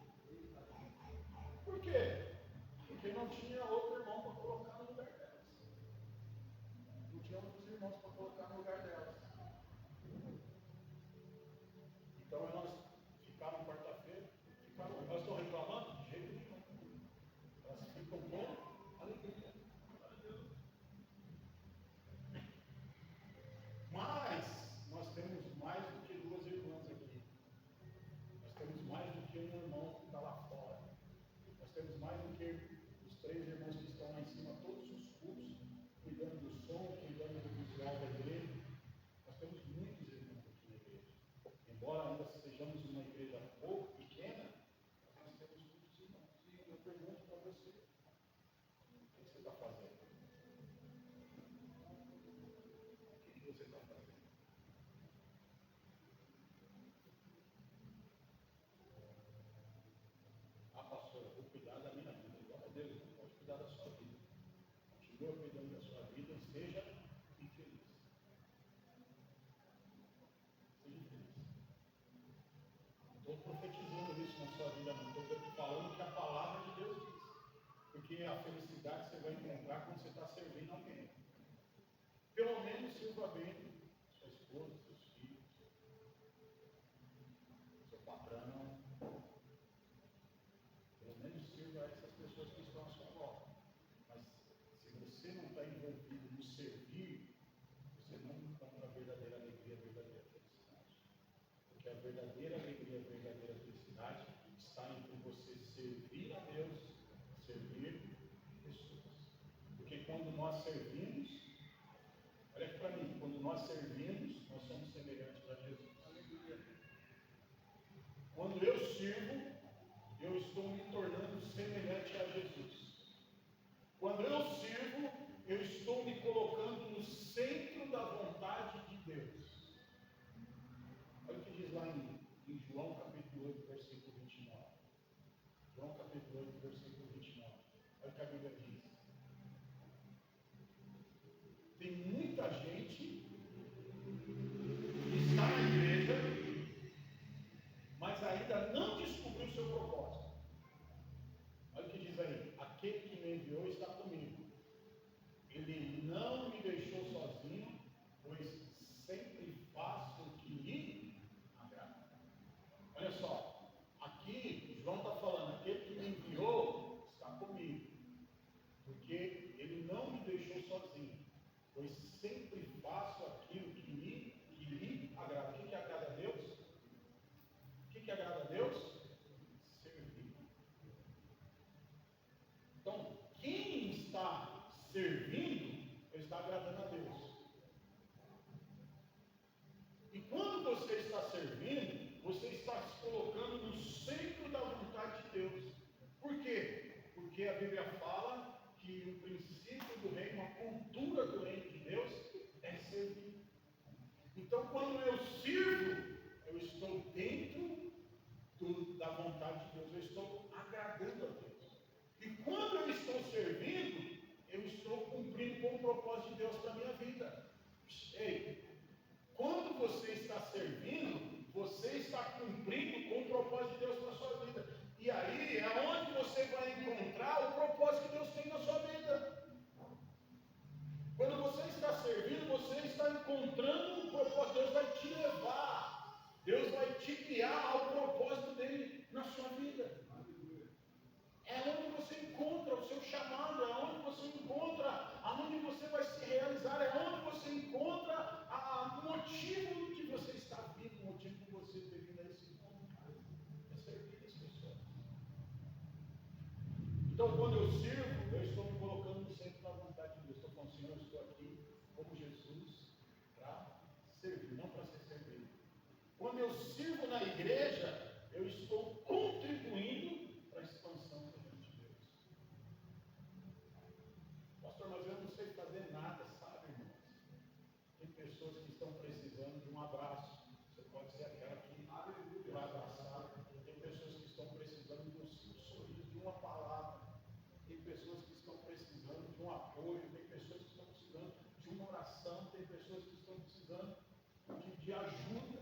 Por quê? Porque não tinha outro irmão para colocar no lugar delas. Não tinha outros irmãos para colocar no lugar delas. Então elas ficaram quarta-feira, elas estão reclamando? De jeito nenhum. Elas ficam com alegria. Mas nós temos mais do que duas temos mais do que os 3 irmãos que estão lá em cima, todos os cultos, cuidando do som, cuidando do visual da igreja. Nós temos muitos irmãos aqui na igreja. Embora ainda sejamos uma igreja pouco pequena, nós temos muitos irmãos. E eu pergunto para você, o que você está fazendo? O que você está fazendo? Ah, pastor, eu vou cuidar da minha vida. Glória a Deus, não pode cuidar da sua vida. Continua cuidando da sua vida e seja infeliz. Seja infeliz. Estou profetizando isso na sua vida, não estou falando que a palavra de Deus diz. Porque a felicidade você vai encontrar quando você está servindo alguém. Pelo menos sirva bem sua esposa, seus filhos, seu patrão. Pelo menos sirva essas pessoas que estão à sua volta. Mas se você não está envolvido no servir, você não encontra a verdadeira alegria, a verdadeira felicidade. Porque a verdadeira alegria, a verdadeira felicidade está entre você servir a Deus, servir pessoas. Porque quando nós servimos, olha aqui para mim, quando nós servimos, nós somos semelhantes a Jesus. Quando eu sirvo, eu estou me tornando semelhante a Jesus. Quando eu sirvo, eu estou me colocando no centro da vontade de Deus. Olha o que diz lá em João capítulo 8, versículo 29. João capítulo 8, versículo 29. Olha o que a Bíblia diz. Tem muita gente que está na igreja, mas ainda não descobriu o seu propósito. Olha o que diz aí. Aquele que me enviou está comigo. Ele não me deixou sozinho, pois sempre faço o que lhe agrada. Olha só, aqui João está falando, aquele que me enviou está comigo, porque ele não me deixou sozinho, pois sempre faço aquilo que lhe agrada. O que agrada a Deus? O que agrada a Deus? Servir. Então, quem está servindo, está agradando a Deus. E quando você está servindo, você está se colocando no centro da vontade de Deus. Por quê? Porque a Bíblia fala que o princípio do reino, a cultura do reino de Deus é servir. Então, quando eu sirvo, eu estou dentro da vontade de Deus, eu estou agradando a Deus. E quando eu estou servindo, eu estou cumprindo com o propósito de Deus para a minha vida. Ei, quando você está servindo, você está cumprindo com o propósito de Deus para a sua vida. E aí é onde você vai encontrar o propósito que Deus tem na sua vida. Quando você está servindo, você está encontrando um propósito. Deus vai te levar. Deus vai te guiar ao propósito dele na sua vida. É onde você encontra o seu chamado, é onde você encontra aonde você vai se realizar, é onde você encontra o motivo de você estar vivo, o motivo de você ter vindo a esse mundo. É servir as pessoas. Então, quando eu sirvo, eu estou me colocando no centro da vontade de Deus. Estou falando, Senhor, eu estou aqui como Jesus para servir, não para ser servido. Quando eu sirvo na igreja, eu estou contribuindo para a expansão do reino de Deus. Pastor, mas eu não sei fazer nada, sabe, irmãos? Tem pessoas que estão precisando de um abraço. Você pode ser aquela que vai abraçar. Tem pessoas que estão precisando de um sorriso, de uma palavra. Tem pessoas que estão precisando de um apoio. Tem pessoas que estão precisando de uma oração. Tem pessoas que estão precisando de ajuda.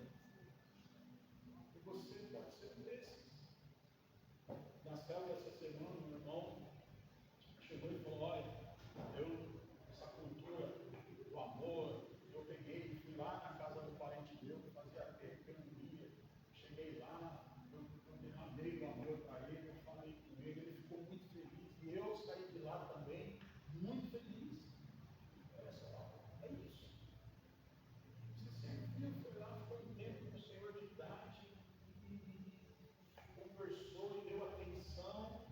E você pode ser um desses. Na célula essa semana, meu irmão chegou e falou, olha, essa cultura do amor, eu peguei e fui lá na casa do parente meu, que fazia tempo que eu não via. Cheguei lá, eu derramei o amor para ele, eu falei com ele ficou muito feliz. E eu saí de lá também muito feliz. Olha só, é isso. Você serviu, foi lá, foi um tempo com o Senhor de idade, e conversou e deu atenção,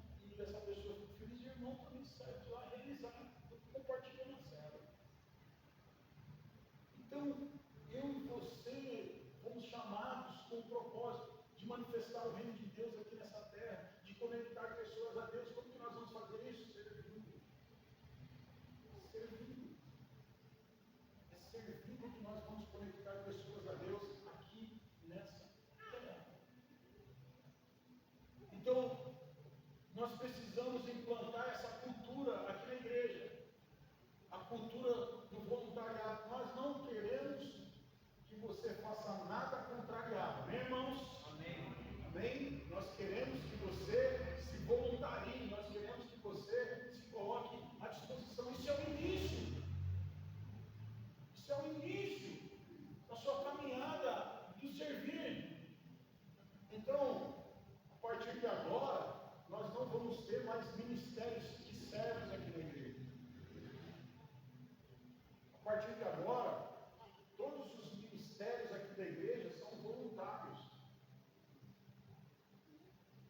Então, eu e você fomos chamados com o propósito de manifestar o reino de Deus aqui nessa terra, de conectar pessoas a Deus. Como que nós vamos fazer isso? Servindo. Servindo. É servindo que nós vamos conectar pessoas a Deus aqui nessa terra. Então, nós precisamos implantar essa cultura aqui na igreja. A cultura do voluntariado. Nós não queremos que você faça nada contrariado. Amém, irmãos? Amém. Amém? Nós queremos que você se voluntarie. Nós queremos que você se coloque à disposição. Isso é o início. Isso é o início da sua caminhada do servir. Então, a partir de agora, nós não vamos ter mais ministérios de servos aqui na igreja. A partir de agora, todos os ministérios aqui da igreja são voluntários.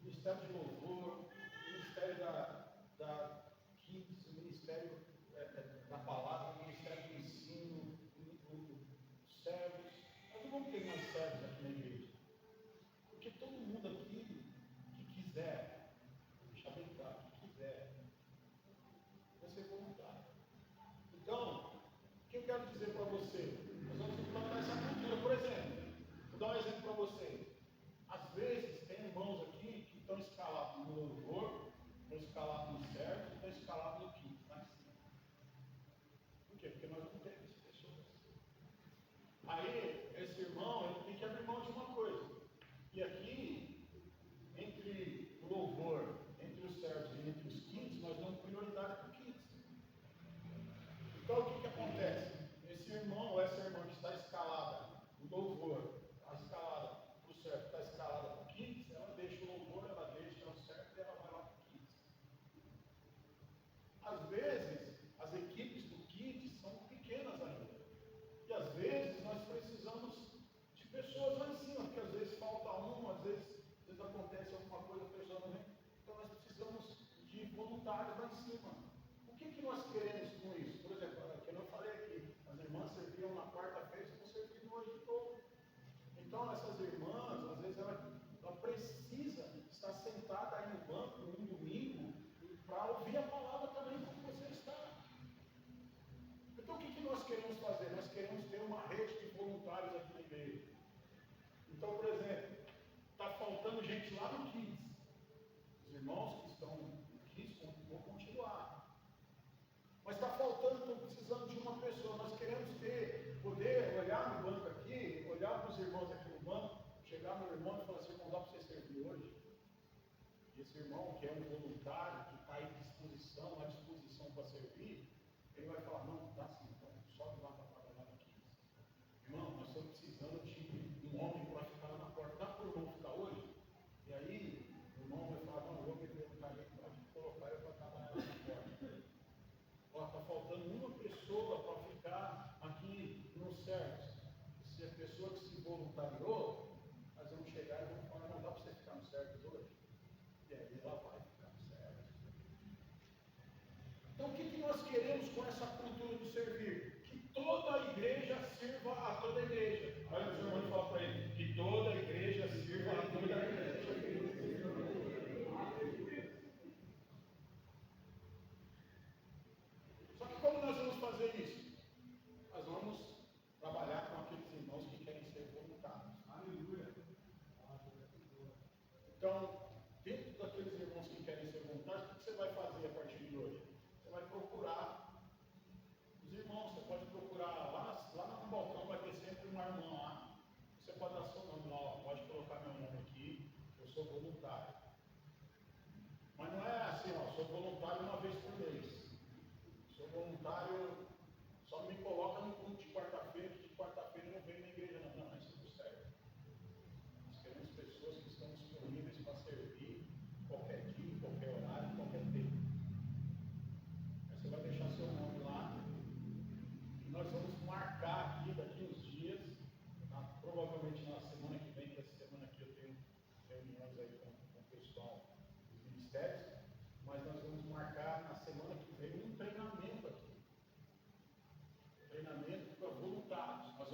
Ministério de louvor, ministério da Kids, ministério da palavra, ministério do ensino, servos. Nós não vamos ter mais servos aqui na igreja. Porque todo mundo aqui que quiser, deixa bem claro, que quiser, vai ser voluntário. Então, o que eu quero dizer para você? Nós vamos implantar essa cultura. Por exemplo, vou dar um exemplo para vocês. Às vezes, tem irmãos aqui que estão escalados no louvor, estão escalados no servo, estão escalados no quinto, lá em cima. Por quê? Porque nós não temos pessoas. Aí, esse irmão, ele tem que abrir mão de uma coisa. E aqui, entre o louvor, entre os servos e entre os quintos, nós damos prioridade para o quinto. Então, o que acontece? Esse irmão ou essa irmã que está escalada no louvor, está escalada para o servo, está escalada para o quinto, ela deixa o louvor, ela deixa o servo e ela vai lá para o quinto. Às vezes, as equipes do kids são pequenas ainda. E às vezes nós precisamos de pessoas lá em cima, porque às vezes falta um, às vezes acontece alguma coisa, a pessoa não vem. Então nós precisamos de voluntários lá em cima. O que nós queremos com isso? Por exemplo, como eu falei aqui, as irmãs serviam na quarta-feira e estão servindo hoje de novo. Então essas irmãs, às vezes ela precisa estar sentada aí no banco num domingo para ouvir a palavra também como você está. Então o que nós queremos fazer? Nós queremos ter uma rede de voluntários aqui na igreja. Então, por exemplo, está faltando gente lá no Kids. Os irmãos que estão no Kids vão continuar. Mas está faltando, estão precisando de uma pessoa. Nós queremos poder olhar no banco aqui, olhar para os irmãos aqui no banco, chegar no irmão e falar assim: irmão, dá para você servir hoje? E esse irmão, que é um voluntário, que está à disposição para servir, ele vai falar: não, dá sim, então sobe lá para trabalhar no Kids. Irmão, nós estamos precisando de um homem para ficar lá na porta. Dá para o irmão ficar hoje? E aí, o irmão vai falar: não, eu vou me perguntar ali para colocar eu para trabalhar lá na porta. Ó, está faltando uma pessoa para ficar aqui no serviço. Se a pessoa que se voluntariou, nós vamos chegar e vamos falar: não dá para você ficar no serviço hoje? E aí ela vai ficar no serviço. Então, o que nós queremos com essa cultura do servir? Que toda a igreja sirva a toda a igreja. Olha o senhor irmão fala para ele: que toda a igreja sirva a toda a igreja. Só que como nós vamos fazer isso? Nós vamos trabalhar com aqueles irmãos que querem ser voluntários. Aleluia. Então, dentro daqueles irmãos que querem ser voluntários, o que você vai fazer a partir de hoje? Você vai procurar os irmãos. Você pode procurar lá no balcão, vai ter sempre uma irmã lá. Você pode dar seu nome lá, pode colocar meu nome aqui, eu sou voluntário. Mas não é assim, ó, sou voluntário uma vez por mês. Sou voluntário, só me coloca no culto de quarta-feira, que de quarta-feira eu não venho na igreja, não. Não, isso não serve. Nós queremos pessoas que estão disponíveis para servir qualquer dia, qualquer horário, qualquer tempo. Aí você vai deixar seu nome lá, e nós vamos marcar aqui daqui uns dias, provavelmente na semana que vem, que essa semana aqui eu tenho reuniões aí com o pessoal dos ministérios, mas nós vamos marcar na semana que vem um treinamento aqui. Treinamento para voluntários. Nós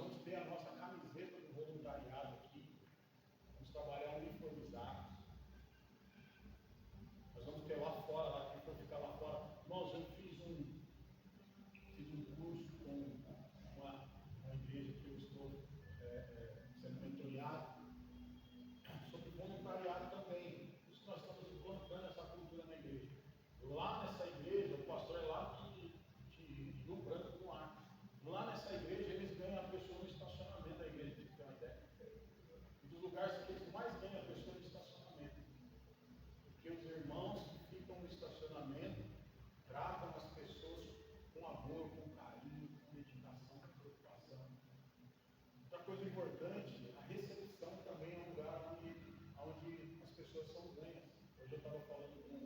Hoje eu estava falando com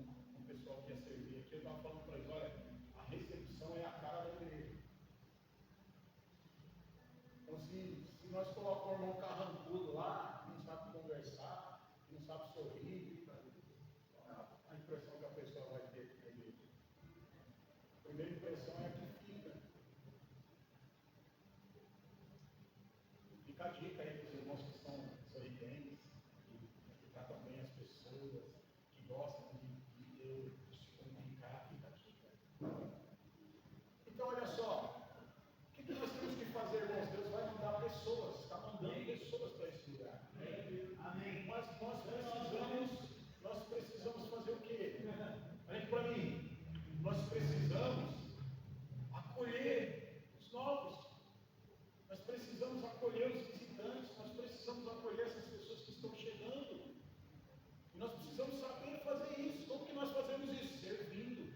o pessoal que ia servir aqui, eu estava falando para eles, olha, a recepção é a cara da igreja. Então, se nós colocamos um irmão carrancudo lá, não sabe conversar, não sabe sorrir, a impressão que a pessoa vai ter na igreja. A primeira impressão é a que fica. Fica a dica aí para os irmãos que são sorridentes, que tratam bem as pessoas, que gostam de se comunicar, fica a dica. Então, olha só, o que nós temos que fazer, irmãos? Deus vai mandar pessoas, está mandando pessoas para esse lugar. Amém. Mas nós precisamos fazer o quê? Olha para mim. Nós precisamos acolher os novos. Nós precisamos acolher os visitantes. Nós precisamos acolher essas pessoas que estão chegando. E nós precisamos saber fazer isso. Como que nós fazemos isso? Servindo.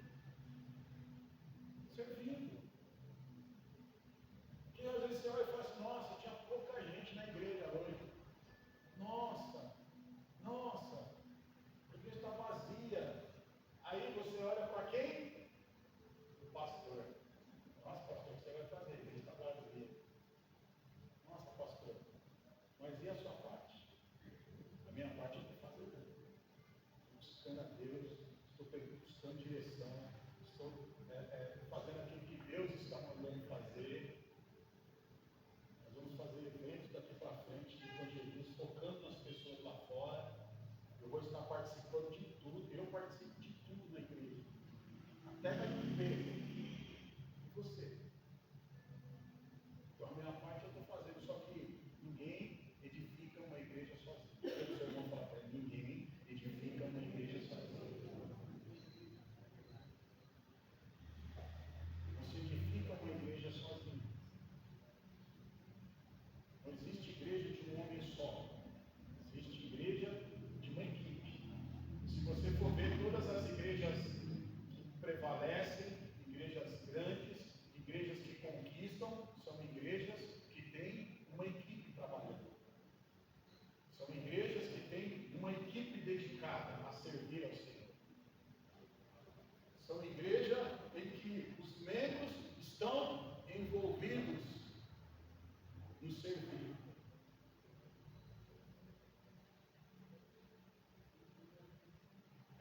Servindo. Porque às vezes você olha e fala assim, nossa, tinha pouca gente na igreja hoje. Nossa, a igreja está vazia. Aí você olha para quem? O pastor. Nossa, pastor, o que você vai fazer? A igreja está vazia. Nossa, pastor, mas e a sua parte? A minha parte eu estou fazendo. Estou buscando a Deus, estou buscando direção, estou fazendo aquilo que Deus está mandando fazer. Nós vamos fazer eventos daqui para frente de evangelismo, focando nas pessoas lá fora. Eu vou estar participando de tudo, eu participo de tudo na igreja. Até na igreja. E você? Então a minha parte eu estou fazendo, só que ninguém edifica uma igreja sozinho. O seu irmão fala para ele, ninguém edifica uma igreja sozinho. Não se edifica uma igreja sozinho. Não existe igreja de um homem só. Existe igreja de uma equipe. Se você for ver todas as igrejas que prevalecem, igrejas grandes, igrejas que conquistam, são igrejas que têm uma equipe trabalhando. São igrejas que têm uma equipe dedicada a servir ao Senhor. São igrejas em que os membros estão envolvidos no servir.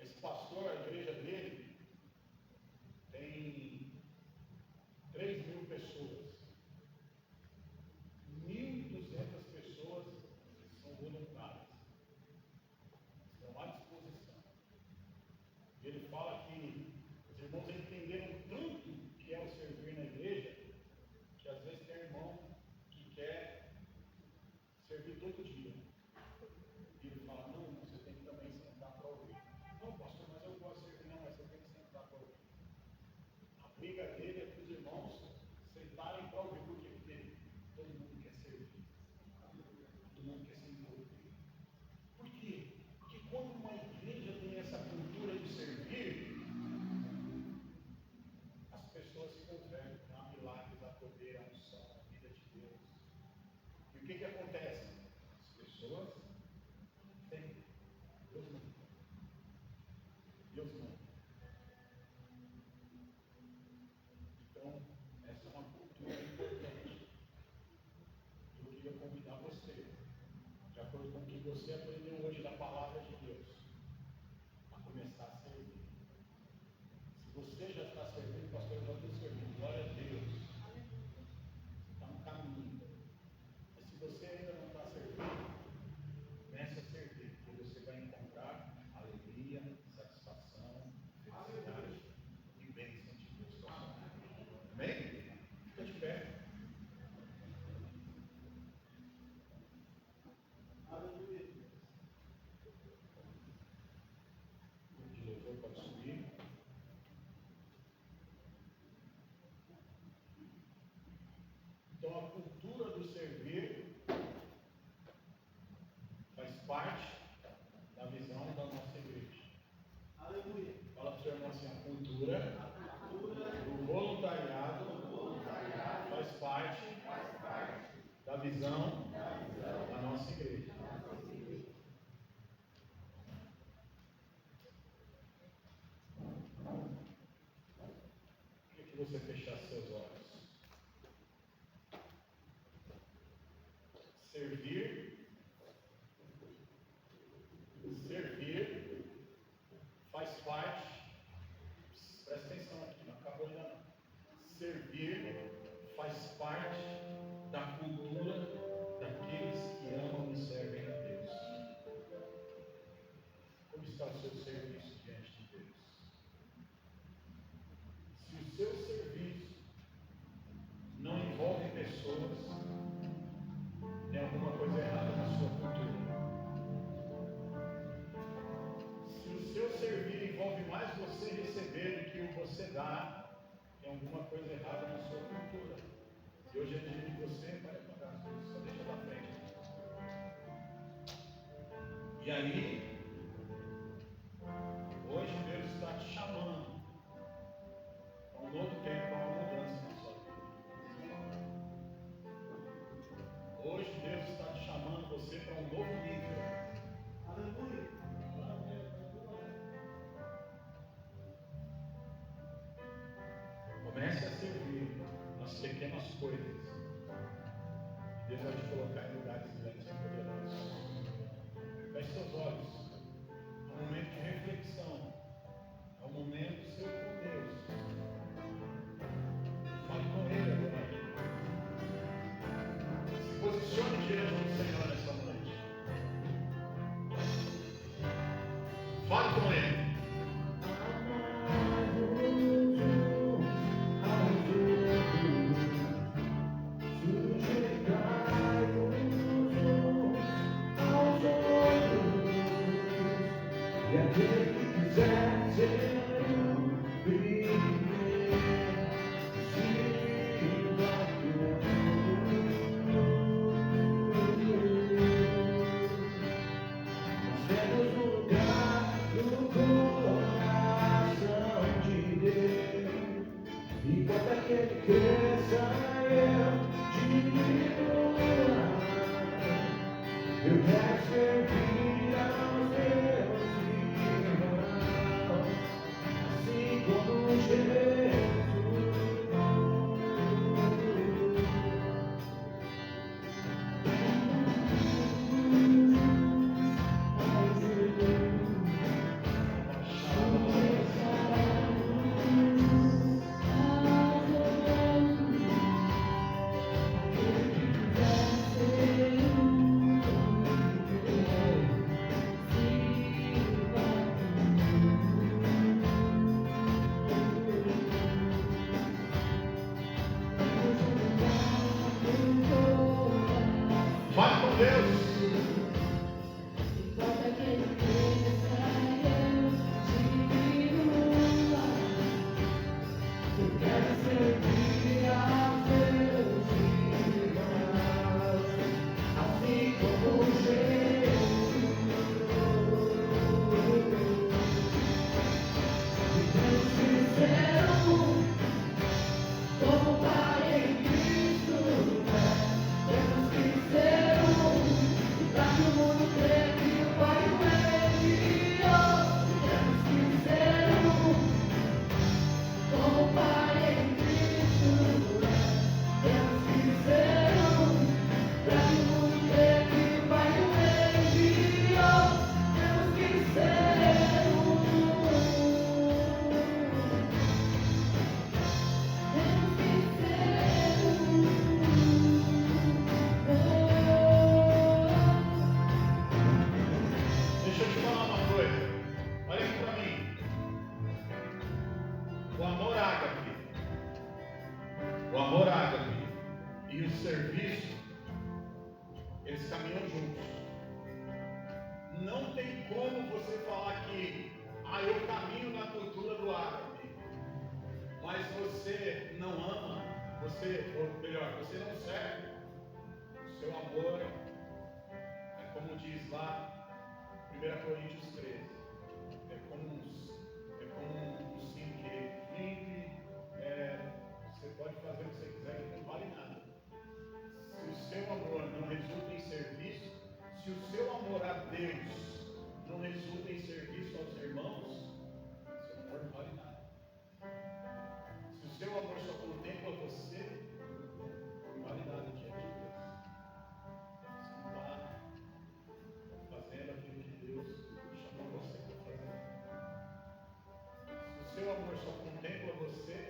Esse pastor, a igreja dele, tem 3.000 pessoas. 1.200 pessoas são voluntárias. Estão à disposição. Ele fala que os irmãos entenderam tanto o que é o servir na igreja, que às vezes tem irmão que quer servir todo dia. E ele fala, não, você tem que também sentar para ouvir. Não, pastor, mas eu gosto de servir. Não, mas você tem que sentar para ouvir. A briga dele é para os irmãos sentarem para ouvir. Por quê? Porque todo mundo quer servir. Todo mundo quer se envolver. Por quê? Porque quando uma igreja tem essa cultura de servir, as pessoas se convertem, há milagres, há poder, há unção, a vida de Deus. E o que acontece? As pessoas têm. Deus não. Deus não. Então, essa é uma cultura importante. Eu queria convidar você, de acordo com o que você aprendeu hoje da palavra de Deus, a começar a servir. Se você já está servindo, pastor, eu já estou servindo, glória a Deus. Está no caminho. Mas se você ainda não está servindo, comece a servir, porque você vai encontrar alegria, satisfação, felicidade e bênção de Deus. Amém? Fica de pé. Aleluia. O diretor pode subir. Então a cultura do servir faz parte da visão da nossa igreja. Aleluia. Fala para o seu irmão assim, a cultura do voluntariado faz parte da visão da nossa igreja. servir faz parte da cultura daqueles que amam e servem a Deus. Como está o seu serviço diante de Deus? Se o seu serviço não envolve pessoas, tem alguma coisa errada na sua cultura. Se o seu servir envolve mais você receber do que o você dá, tem alguma coisa errada na sua cultura. E hoje é dia de você vai pagar as coisas, só deixa da frente. E aí, hoje Deus está te chamando para um novo tempo, para uma mudança na sua vida. Hoje Deus está te chamando você para um novo nível. Aleluia. Comece a servir nas pequenas coisas. Deus vai te colocar em lugares grandes e poderosos. Feche seus olhos. É um momento de reflexão. É um momento seu com Deus. Fale com Ele agora. Se posicione diante do Senhor nessa noite. Fale com Ele. E aquele que quiser ser primeiro, siga nós temos lugar no coração de Deus. Enquanto aquele cresça, eu diminua. Eu quero servir aos meus irmãos, assim como Jesus. Fale com Deus. Deixa eu te falar uma coisa. Olha aqui para mim. O amor ágape, e o serviço, eles caminham juntos. Não tem como você falar que eu caminho na cultura do ágape, mas você não ama, ou melhor, você não serve. O seu amor é como diz lá 1 Coríntios 13, é como um sino que limpe, você pode fazer o que você quiser, que não vale nada. Se o seu amor não resulta em serviço, se o seu amor a Deus não resulta em serviço aos irmãos, seu amor não vale nada. Se o seu amor só contempla você, não vale nada diante de Deus. Você não está fazendo aquilo que Deus chamou você para fazer. Se o seu amor só contempla você,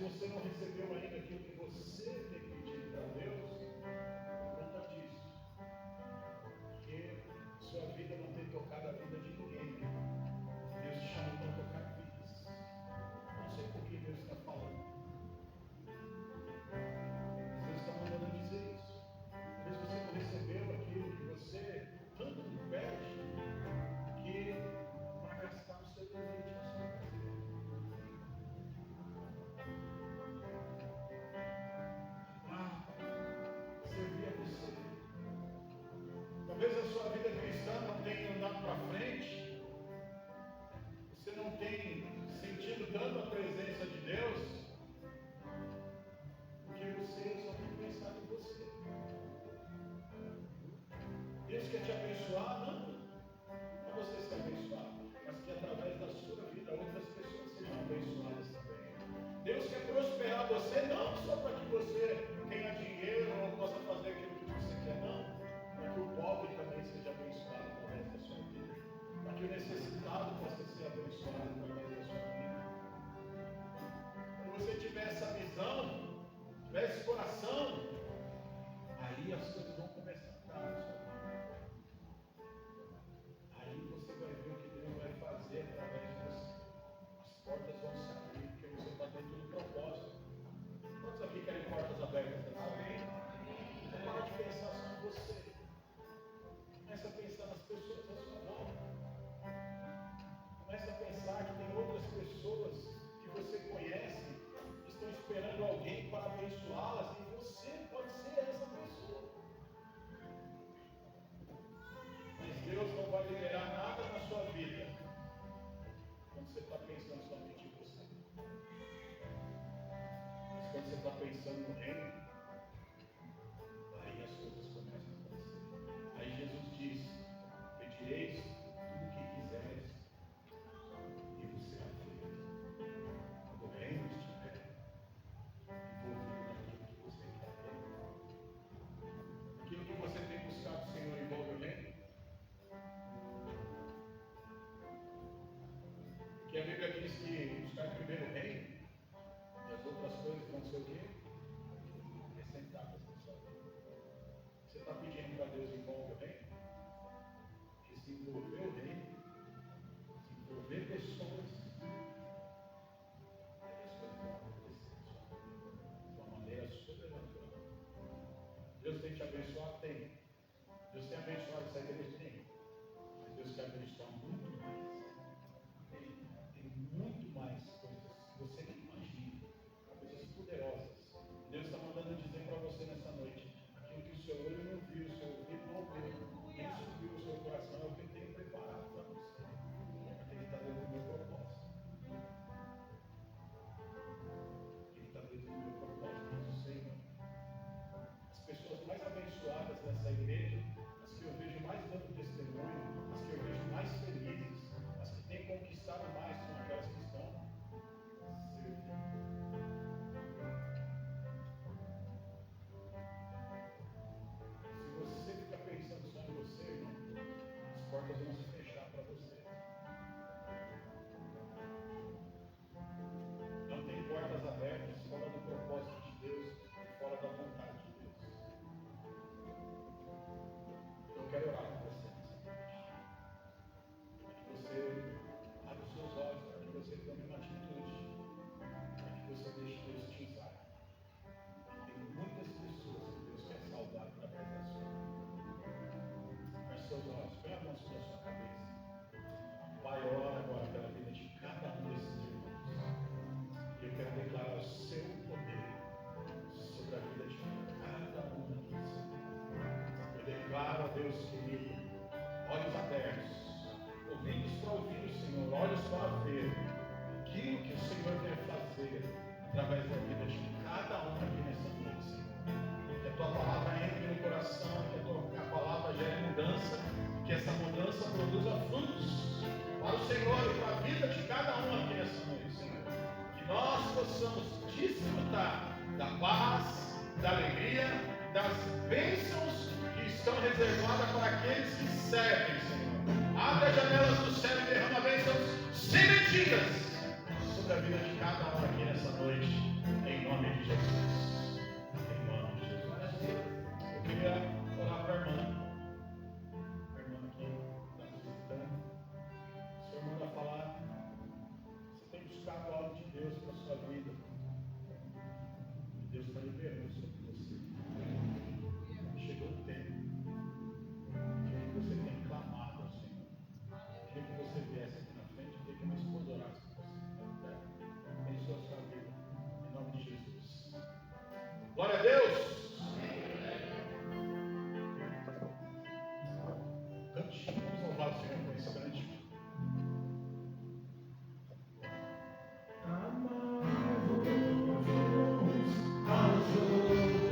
você não recebeu ainda aquilo que você tem pedido para Deus, por conta disso. Porque sua vida não tem tocado a vida de ninguém. Deus te chamou para tocar vidas. Não sei por que Deus está falando. Deus está mandando dizer isso. Talvez você não recebeu aquilo que você tanto pede, que para gastar o seu deleite, a sua prazer. Servir a você. Talvez a sua vida cristã não tenha andado para frente. Você não tem sentido tanto a presença de Deus, porque você só tem pensado em você. Deus quer te abençoar, não para você ser abençoado, mas que através da sua vida outras pessoas sejam abençoadas também. Deus quer prosperar você, não só para que você tenha dinheiro ou possa fazer aquilo que você quer, não. Para que o pobre também seja abençoado através da sua vida. Para que o necessitado possa ser abençoado através da sua vida. Quando você tiver essa visão, tiver esse coração, aí as coisas vão começar a dar na sua vida. Aí você vai ver o que Deus vai fazer através de você. As portas vão se abrir, porque você está dentro do propósito. Quantos aqui querem portas abertas nessa vida? Você para de pensar só em você. Começa a pensar nas pessoas à sua volta. Começa a pensar que tem outras pessoas que você conhece, que estão esperando alguém para abençoá-las, e você pode ser essa pessoa. Mas Deus não vai liberar nada na sua vida quando você está pensando somente em você. Mas quando você está pensando no reino, aí as coisas começam a acontecer. Aí Jesus diz: pedireis tudo o que quiseres e vos será feito. Quando o reino estiver envolvido naquilo que você quer ter. Aquilo que você tem buscado, Senhor, envolve o reino. Que a Bíblia diz que buscar primeiro o reino e as outras coisas vão ser o quê? Acrescentadas na sua vida. Você está pedindo para Deus envolver o reino? Que se envolver o reino, se envolver pessoas, aí as coisas vão acontecer na sua vida de uma maneira sobrenatural. Deus tem te abençoado? Tem. Deus tem abençoado essa igreja? Tem. Mas Deus quer abençoar muito mais. Tem muito mais coisas que você nem imagina, coisas poderosas. Deus está mandando dizer para você nessa noite: aquilo que o seu olho não viu, o seu ouvido não ouviu, nem subiu o seu coração, é o que eu tenho preparado para você. Ele está dentro do meu propósito. Ele está dentro do meu propósito, diz o Senhor. As pessoas mais abençoadas dessa igreja, as que eu vejo mais dando testemunho, as que eu vejo mais felizes, as que têm conquistado mais, são aquelas que estão servindo. Se você ficar pensando só em você, irmão, as portas vão se fechar para você. Não tem portas abertas fora do propósito de Deus e fora da vontade de Deus. Eu quero orar com você nessa noite. Que você abra os seus olhos, para que você tome uma atitude, para que você deixe Deus te usar. Tem muitas pessoas que Deus quer salvar através da sua vida. Feche seus olhos, põe a mão sobre a sua cabeça. Pai, ora agora pela vida de cada um desses irmãos. E eu quero declarar o seu poder sobre a vida de cada um deles. Eu declaro a Deus querido, olhos abertos, ouvidos para ouvir o Senhor, olhos para ver aquilo que o Senhor quer fazer através da vida de cada um aqui nessa noite, Senhor. Que a tua palavra entre no coração, que a palavra gere mudança, que essa mudança produza frutos para o Senhor e para a vida de cada um aqui nessa noite, Senhor. Que nós possamos desfrutar da paz, da alegria, das bênçãos que estão reservadas para aqueles que servem, Senhor. Abre as janelas do céu e derrama bênçãos sem medidas sobre a vida de cada um aqui nessa noite, em nome de Jesus. Em nome de Jesus. Eu queria orar para a irmã. A irmã aqui está nos visitando. Se a irmã vai falar, você tem buscado algo de Deus para a sua vida. E Deus está liberando.